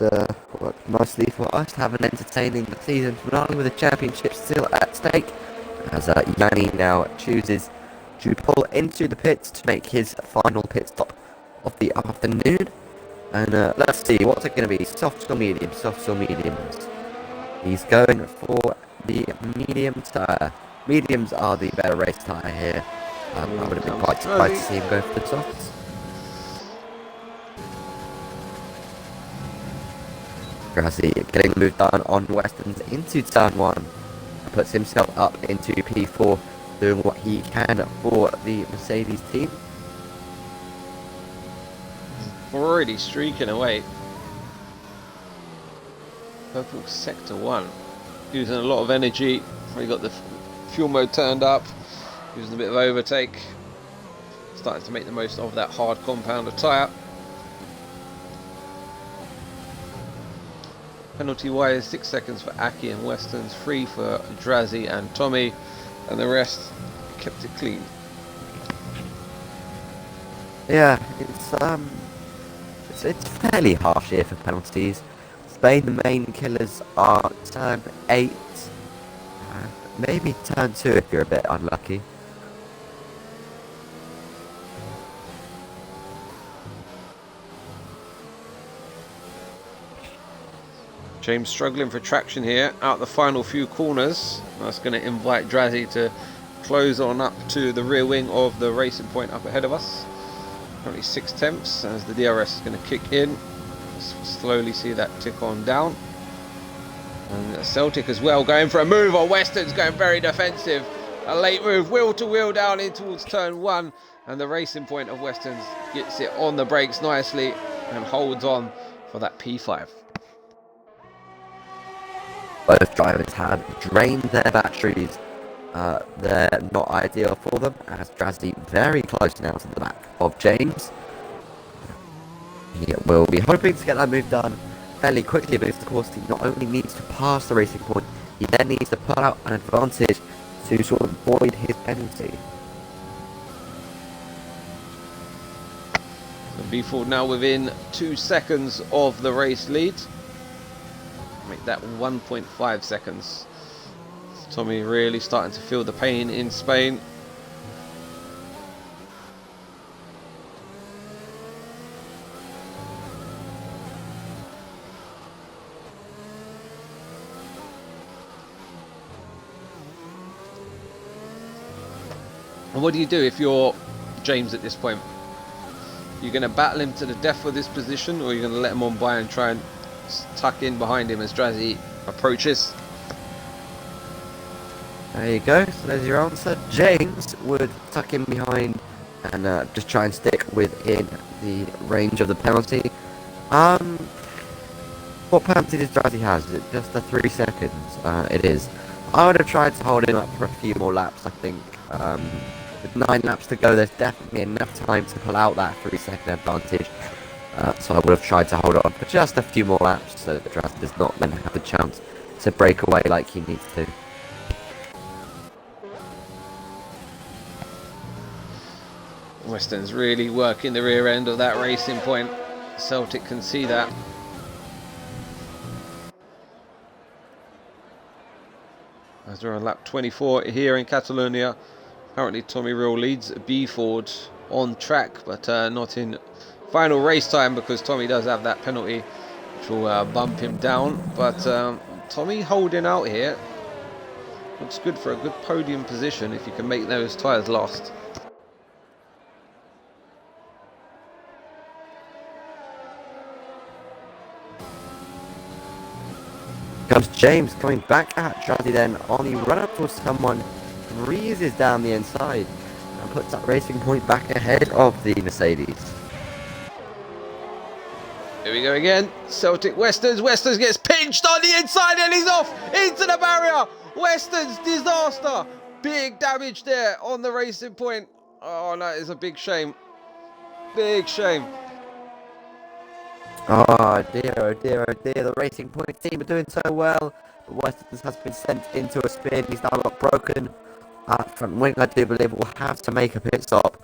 work nicely for us to have an entertaining season finale with the championship still at stake, as Yanni now chooses to pull into the pits to make his final pit stop of the afternoon. And let's see, what's it going to be? Softs or mediums? Softs or mediums? He's going for the medium tyre. Mediums are the better race tyre here. I would have been quite surprised to see him go for the softs. Drazzy getting the move done on Weston's into turn 1. Puts himself up into P4, doing what he can for the Mercedes team. Already streaking away. Purple sector 1. Using a lot of energy. We got the fuel mode turned up. Using a bit of overtake. Starting to make the most of that hard compounder tyre. Penalty wise, 6 seconds for Aki and Weston's, 3 for Drazzy and Tommy, and the rest kept it clean. Yeah, it's fairly harsh here for penalties. Spain, the main killers are turn 8, maybe turn 2 if you're a bit unlucky. James struggling for traction here out the final few corners. That's going to invite Drazzy to close on up to the rear wing of the Racing Point up ahead of us. Currently 6 tenths as the DRS is going to kick in. Slowly see that tick on down. And Celtic as well going for a move on Weston's, going very defensive. A late move, wheel to wheel down in towards turn 1. And the Racing Point of Weston's gets it on the brakes nicely and holds on for that P5. Both drivers have drained their batteries. They're not ideal for them, as Drazzy very close now to the back of James. He will be hoping to get that move done fairly quickly, but of course he not only needs to pass the Racing Point, he then needs to put out an advantage to sort of avoid his penalty. So B4 now within 2 seconds of the race lead. Make that 1.5 seconds. Tommy really starting to feel the pain in Spain. And what do you do if you're James at this point? You're going to battle him to the death for this position, or you're going to let him on by and try and tuck in behind him as Drazzy approaches? There you go, so there's your answer. James would tuck in behind and just try and stick within the range of the penalty. What penalty does Drazzy have? Is it just the 3 seconds? It is. I would have tried to hold him up for a few more laps, I think. With 9 laps to go, there's definitely enough time to pull out that 3-second advantage. So I would have tried to hold on for just a few more laps so that Drazzy does not then have the chance to break away like he needs to. Weston's really working the rear end of that racing point. Celtic can see that. As we're on lap 24 here in Catalonia. Currently Tommy Rill leads B Ford on track, but not in final race time, because Tommy does have that penalty which will bump him down. But Tommy holding out here. Looks good for a good podium position if you can make those tyres last. Comes James coming back at Drazzy then on the run up towards someone, breezes down the inside and puts that racing point back ahead of the Mercedes. Here we go again. Celtic Westerns. Westerns gets pinched on the inside and he's off into the barrier. Westerns disaster. Big damage there on the racing point. Oh, that is a big shame. Big shame. Oh dear, oh dear, oh dear. The racing point team are doing so well. But Westerns has been sent into a spin. He's now got broken front wing. I do believe we'll have to make a pit stop.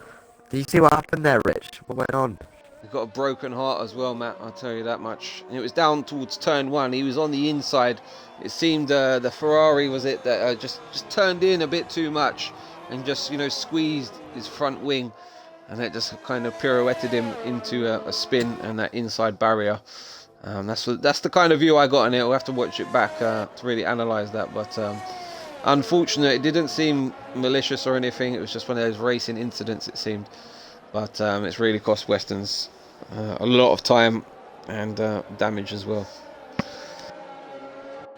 Do you see what happened there, Rich? What went on? He's got a broken heart as well, Matt. I'll tell you that much. And it was down towards turn 1. He was on the inside. It seemed the Ferrari was it that just turned in a bit too much and just squeezed his front wing. And it just kind of pirouetted him into a spin and that inside barrier. That's the kind of view I got on it. We'll have to watch it back to really analyse that. But unfortunate, it didn't seem malicious or anything. It was just one of those racing incidents, it seemed. But it's really cost Westerns a lot of time and damage as well.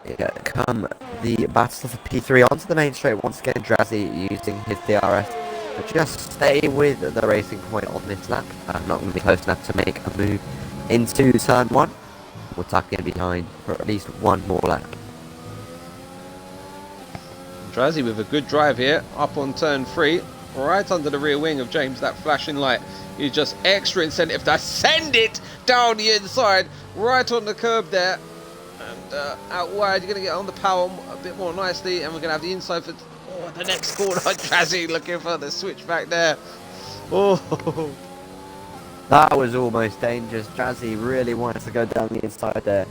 Yeah, come the battle for P3 onto the main straight once again. Drazzy using his DRS. But just stay with the racing point on this lap. I'm not going to be close enough to make a move into turn 1. We'll tuck in behind for at least one more lap. Drazzy with a good drive here, up on turn 3, right under the rear wing of James, that flashing light. He's just extra incentive to send it down the inside, right on the curb there. And out wide, you're going to get on the power a bit more nicely, and we're going to have the inside for the next corner. Drazzy looking for the switch back there. Oh, that was almost dangerous. Drazzy really wanted to go down the inside there,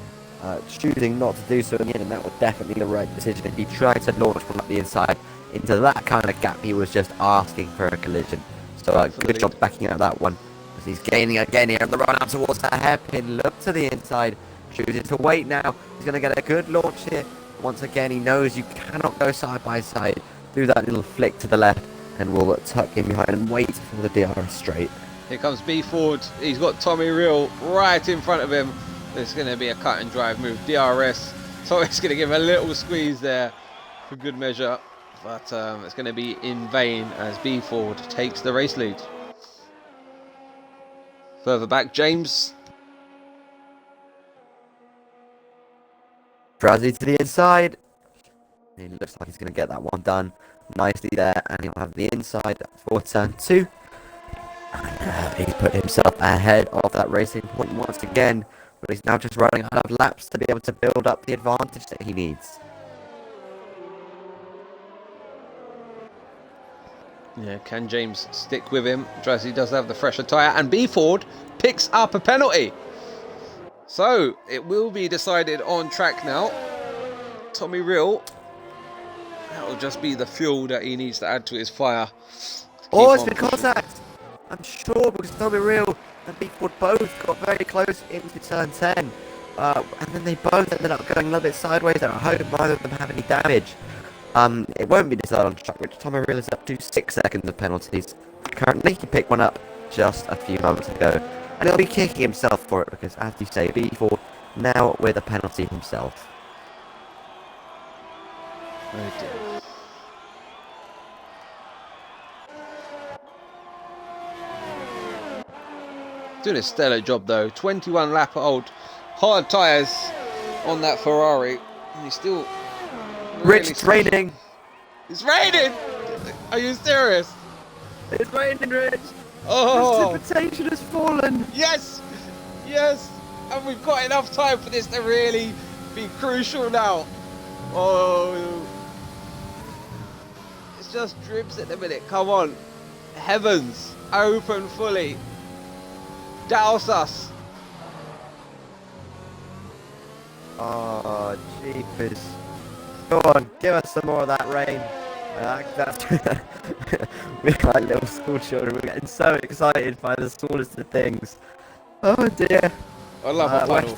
choosing not to do so in the end, and that was definitely the right decision. If he tried to launch from up the inside into that kind of gap, he was just asking for a collision. So good job backing out that one. As he's gaining again here on the run up towards that hairpin. Look to the inside, chooses to wait now. He's going to get a good launch here. Once again, he knows you cannot go side by side. Do that little flick to the left and we'll tuck in behind and wait for the DRS straight. Here comes B Ford. He's got Tommy Rill right in front of him. It's going to be a cut and drive move. DRS. Tommy's going to give a little squeeze there for good measure. But it's going to be in vain as B Ford takes the race lead. Further back, James. Drazzy to the inside. He looks like he's going to get that one done nicely there. And he'll have the inside for turn 2. And he's put himself ahead of that racing point once again. But he's now just running out of laps to be able to build up the advantage that he needs. Yeah, can James stick with him? Drazzy does have the fresher tyre, and B Ford picks up a penalty. So it will be decided on track now. Tommy Real, that will just be the fuel that he needs to add to his fire. Oh, it's been contact! I'm sure, because Tommy Real and B Ford both got very close into turn 10. And then they both ended up going a little bit sideways, and I hope neither of them have any damage. It won't be decided on track, which Tommy Real is up to 6 seconds of penalties. Currently, he picked one up just a few moments ago, and he'll be kicking himself for it, because as you say, B Ford now with a penalty himself. Oh dear. Doing a stellar job though. 21 lap old, hard tyres on that Ferrari, and he's still. Rich, it's raining. It's raining. Are you serious? It's raining, Rich. Oh, precipitation has fallen. Yes, yes, and we've got enough time for this to really be crucial now. Oh, it's just drips at the minute. Come on, heavens, open fully. Douse us. Oh, jeepers. Go on, give us some more of that rain. That's we're like little school children. We're getting so excited by the smallest of things. Oh dear. I love a puddle.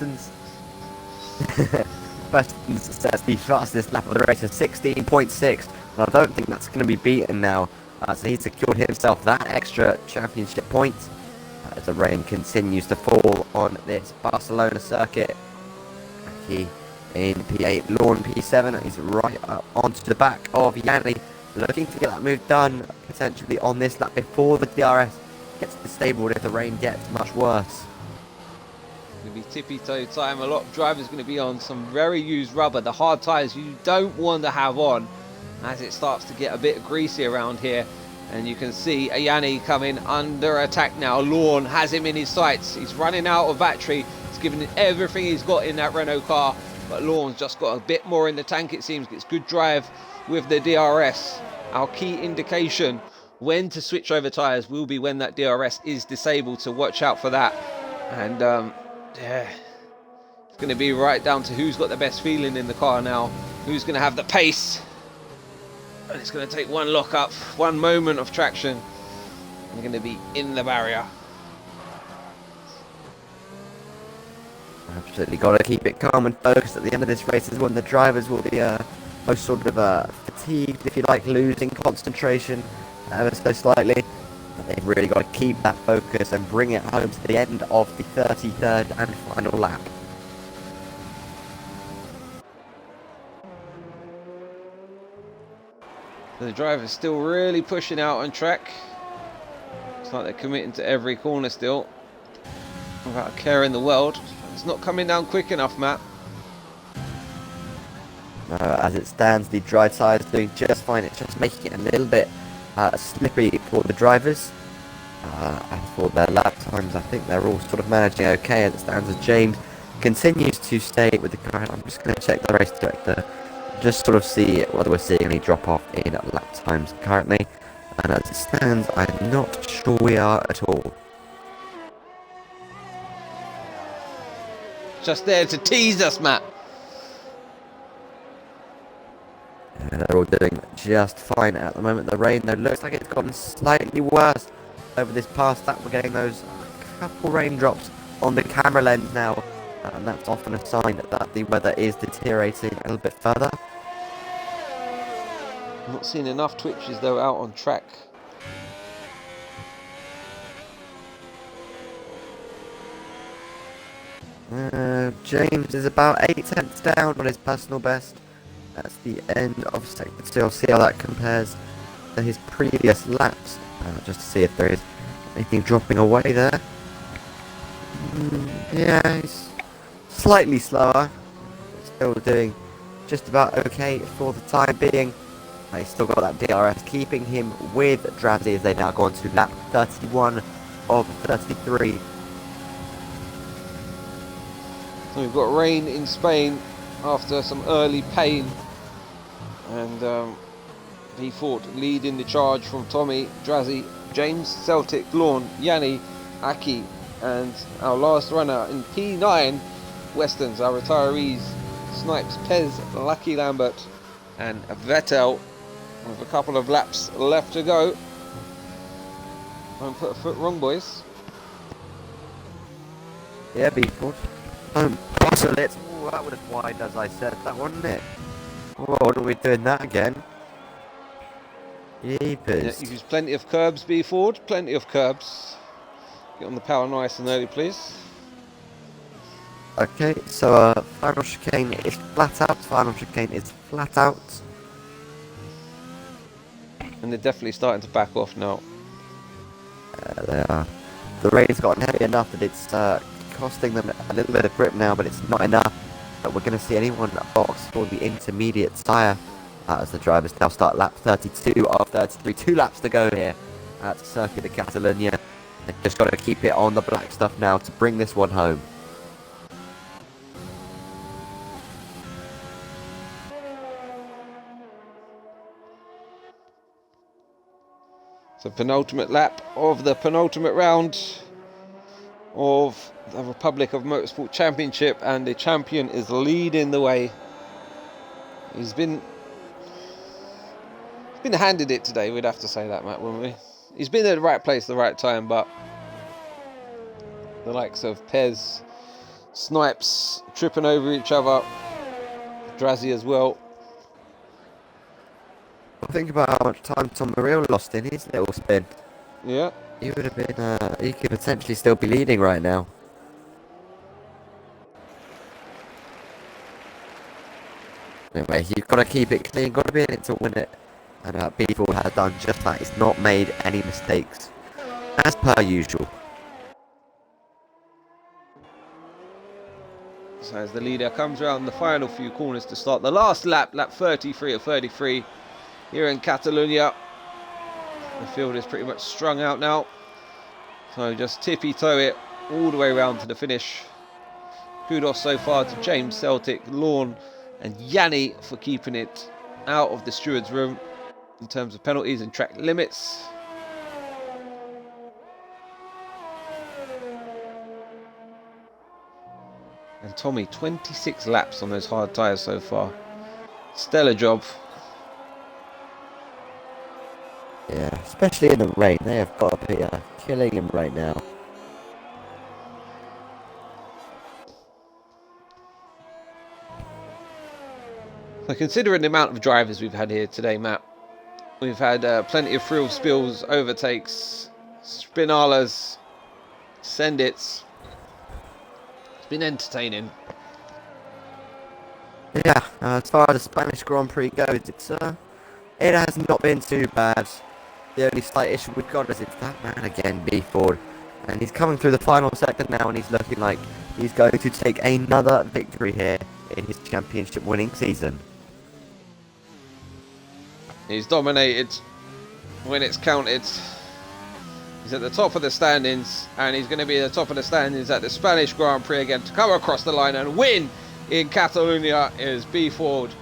Weston's sets the fastest lap of the race of 16.6, and I don't think that's going to be beaten now. So he secured himself that extra championship point as the rain continues to fall on this Barcelona circuit. He in P8, Lawn P7, he's right up onto the back of Yanni, looking to get that move done potentially on this lap before the DRS gets disabled if the rain gets much worse. It's going to be tippy-toe time. A lot of drivers going to be on some very used rubber, the hard tyres you don't want to have on as it starts to get a bit greasy around here. And you can see Ayani coming under attack now. Lawn has him in his sights. He's running out of battery. He's giving it everything he's got in that Renault car. But Lawn's just got a bit more in the tank, it seems. Gets good drive with the DRS. Our key indication when to switch over tyres will be when that DRS is disabled, so watch out for that. And yeah, it's going to be right down to who's got the best feeling in the car now, who's going to have the pace. And it's going to take one lock up, one moment of traction, and you're going to be in the barrier. Absolutely got to keep it calm and focused at the end of this race is when the drivers will be most sort of fatigued, if you like, losing concentration ever so slightly. But they've really got to keep that focus and bring it home to the end of the 33rd and final lap. The driver's still really pushing out on track. It's like they're committing to every corner still, without a care in the world. It's not coming down quick enough, Matt. As it stands, the dry tyres doing just fine. It's just making it a little bit slippery for the drivers. As for their lap times, I think they're all sort of managing okay as it stands. As James continues to stay with the car. I'm just going to check the race director, just sort of see whether we're seeing any drop off in lap times currently. And as it stands, I'm not sure we are at all. Just there to tease us, Matt. They're all doing just fine at the moment. The rain, though, looks like it's gotten slightly worse over this past lap. We're getting those couple raindrops on the camera lens now, and that's often a sign that the weather is deteriorating a little bit further. I'm not seeing enough twitches, though, out on track. James is about 8 tenths down on his personal best. That's the end of sector 2. I'll see how that compares to his previous laps, just to see if there is anything dropping away there. Yeah, he's slightly slower, but still doing just about okay for the time being. He's still got that DRS keeping him with Drazzy as they now go on to lap 31 of 33. So we've got rain in Spain after some early pain, and B Ford leading the charge from Tommy, Drazzy, James, Celtic, Lorne, Yanni, Aki, and our last runner in P9, Westerns, our retirees, Snipes, Pez, Lucky Lambert, and Vettel, with a couple of laps left to go. Don't put a foot wrong, boys. Yeah, B-Ford. Bustle it. Oh, that would have wide as I said that, wouldn't it? Oh, what are we doing that again? Jeepers. Yeah, use plenty of curbs, B Ford, plenty of curbs. Get on the power nice and early, please. Okay, so final chicane is flat out. Final chicane is flat out. And they're definitely starting to back off now. They are. The rain's gotten heavy enough that it's costing them a little bit of grip now, but it's not enough. But we're going to see anyone box for the intermediate tyre as the drivers now start lap 32 of 33. 2 laps to go here at Circuit de Catalunya. They've just got to keep it on the black stuff now to bring this one home. So penultimate lap of the penultimate round of the Republic of Motorsport Championship, and the champion is leading the way. He's been handed it today, we'd have to say that, Matt, wouldn't we? He's been at the right place at the right time, but the likes of Pez, Snipes tripping over each other, Drazzy as well. Think about how much time Tom Morrill lost in his little spin. Yeah. He would have been, he could potentially still be leading right now. Anyway, you've got to keep it clean, got to be in it to win it. And people have done just that. He's not made any mistakes, as per usual. So as the leader comes around the final few corners to start the last lap, lap 33 of 33 here in Catalunya. The field is pretty much strung out now. So just tippy-toe it all the way around to the finish. Kudos so far to James, Celtic, Lorne and Yanni for keeping it out of the steward's room in terms of penalties and track limits. And Tommy, 26 laps on those hard tyres so far. Stellar job. Yeah, especially in the rain. They have got to be killing him right now. So considering the amount of drivers we've had here today, Matt, we've had plenty of frill spills, overtakes, spinalas, send-its. It's been entertaining. Yeah, as far as the Spanish Grand Prix goes, it has not been too bad. The only slight issue we've got is it's that man again, B Ford. And he's coming through the final sector now, and he's looking like he's going to take another victory here in his championship winning season. He's dominated when it's counted. He's at the top of the standings, and he's going to be at the top of the standings at the Spanish Grand Prix again to come across the line and win in Catalunya. Is B Ford,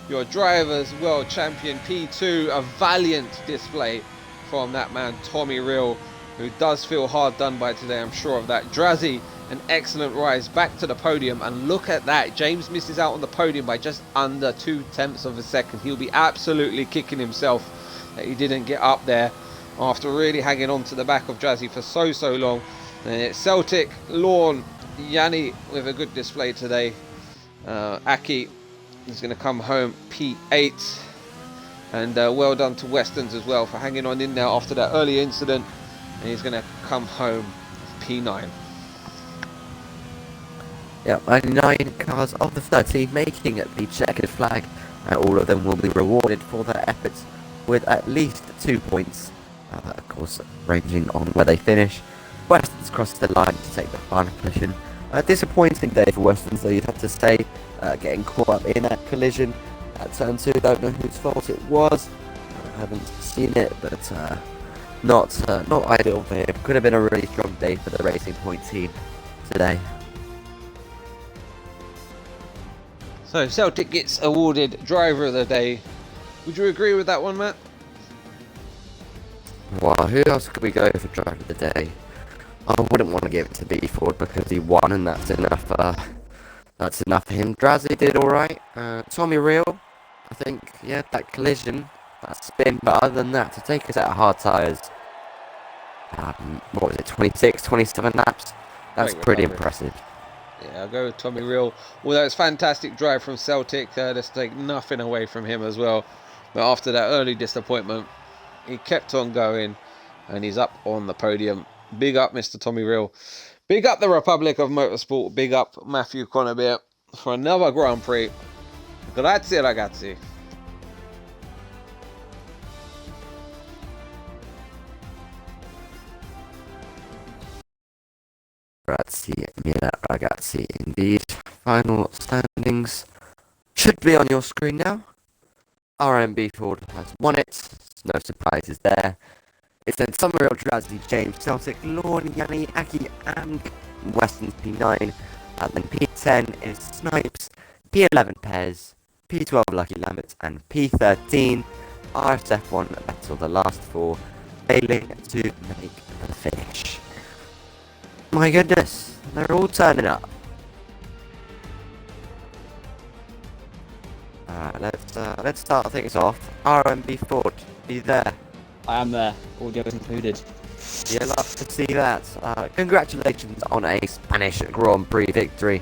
your drivers world champion P2. A valiant display from that man Tommy Rill, who does feel hard done by today, I'm sure of that. Drazzy, an excellent rise back to the podium, and look at that, James misses out on the podium by just under 0.2 of a second. He'll be absolutely kicking himself that he didn't get up there after really hanging on to the back of Drazzy for so long. And it's Celtic, Lorne, Yanni with a good display today. Aki is going to come home P8, and well done to Westerns as well for hanging on in there after that early incident, and he's going to come home P9. Yeah, and 9 cars of the 13 making the checkered flag, and all of them will be rewarded for their efforts with at least 2 points, of course ranging on where they finish. Westerns crosses the line to take the final position. A disappointing day for Westerns, though, you'd have to say, getting caught up in that collision at turn 2. Don't know whose fault it was, I haven't seen it, but not ideal for him. Could have been a really strong day for the Racing Point team today. So Celtic gets awarded driver of the day. Would you agree with that one, Matt? Well, who else could we go for driver of the day? I wouldn't want to give it to B Ford because he won, and that's enough. That's enough for him. Drazzy did all right. Tommy Real, I think, yeah, that collision, that spin. But other than that, to take us out of hard tyres, what was it, 26, 27 laps? That's pretty impressive. Yeah, I'll go with Tommy Real. Although it's fantastic drive from Celtic, let's take nothing away from him as well. But after that early disappointment, he kept on going, and he's up on the podium. Big up, Mr. Tommy Real. Big up the Republic of Motorsport. Big up Matthew Connor for another Grand Prix. Grazie, ragazzi. Grazie mille, ragazzi. Indeed. Final standings should be on your screen now. RMB Ford has won it. No surprises there. It's then Summerhill, Drazzy, James, Celtic, Lorne, Yanni, Aki, and Weston's P9. And then P10 is Snipes, P11 Pez, P12 Lucky Lambert, and P13 RSF1 Vettel, the last four, failing to make the finish. My goodness, they're all turning up. Let's start things off. RMB Ford, are you there? I am there, audio is included. Yeah, love to see that. Congratulations on a Spanish Grand Prix victory.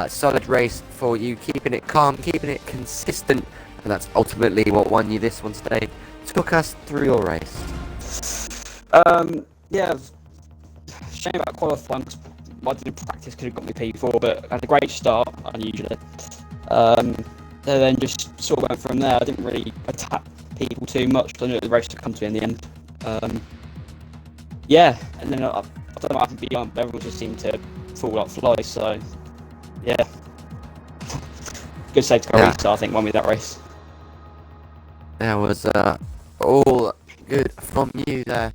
Solid race for you, keeping it calm, keeping it consistent, and that's ultimately what won you this one today. Talk us through your race. Yeah, shame about qualifying because I didn't practice, could have got me P4, but I had a great start, unusually. And then just sort of went from there. I didn't really attack people too much because I knew the race would come to me in the end. Yeah, and then I don't know what happened beyond, but everyone just seemed to fall like flies, so yeah. Good safety car restart, I think, won me that race. That was all good from you there.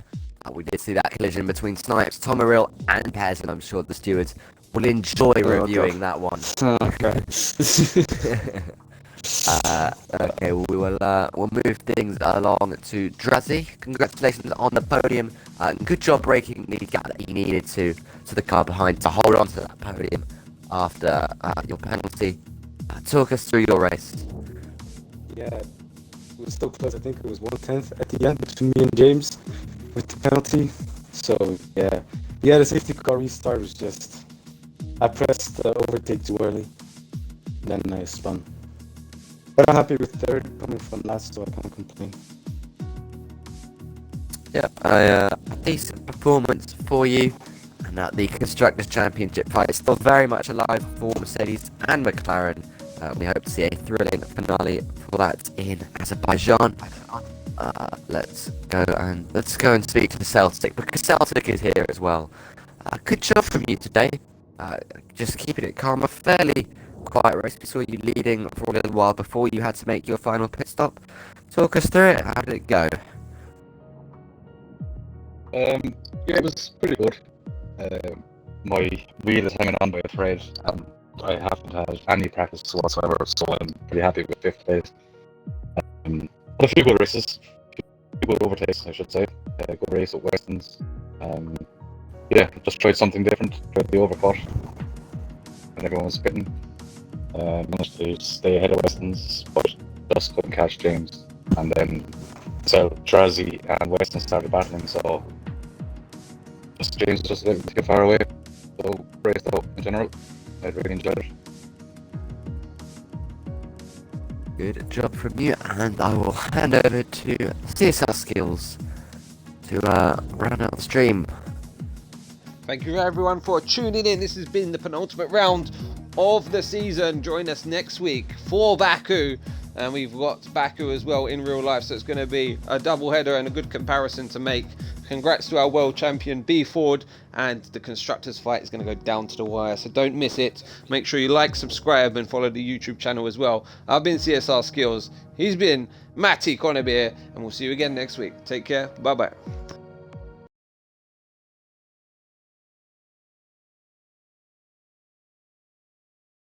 We did see that collision between Snipes, Tomaril, and Pez, and I'm sure the stewards will enjoy reviewing that one. Okay, we'll move things along to Drazzy. Congratulations on the podium. Good job breaking the gap that you needed to the car behind to hold on to that podium after your penalty. Talk us through your race. Yeah, it was still close. I think it was 1/10 at the end between me and James with the penalty. So yeah, the safety car restart was just, I pressed overtake too early, then I spun. But I'm happy with third, coming from last, so I can't complain. Yeah, a decent performance for you. And the Constructors' Championship fight is still very much alive for Mercedes and McLaren. We hope to see a thrilling finale for that in Azerbaijan. Let's go and speak to the Celtic, because Celtic is here as well. Good job from you today. Just keeping it calm. A fairly quiet race. We saw you leading for a little while before you had to make your final pit stop. Talk us through it. How did it go? Yeah, it was pretty good. My wheel is hanging on by a thread, and I haven't had any practice whatsoever, so I'm pretty happy with 5th place. A few good races, a few good overtakes, I should say. Good race at Weston's. Yeah, just tried something different, tried the overcut, and everyone was pitting. Managed to stay ahead of Weston's, but just couldn't catch James. And then Drazzy and Weston started battling, so James was just a little bit too far away. So race though, in general, I really enjoyed it. Good job from you, and I will hand over to CSR Skills to round out the stream. Thank you everyone for tuning in. This has been the penultimate round of the season. Join us next week for Baku, and we've got Baku as well in real life, so it's going to be a double header and a good comparison to make. Congrats to our world champion B Ford, and the constructors fight is going to go down to the wire, so don't miss it. Make sure you like, subscribe, and follow the YouTube channel as well. I've been CSR Skills, he's been Matty Connebeer, and we'll see you again next week. Take care, bye bye.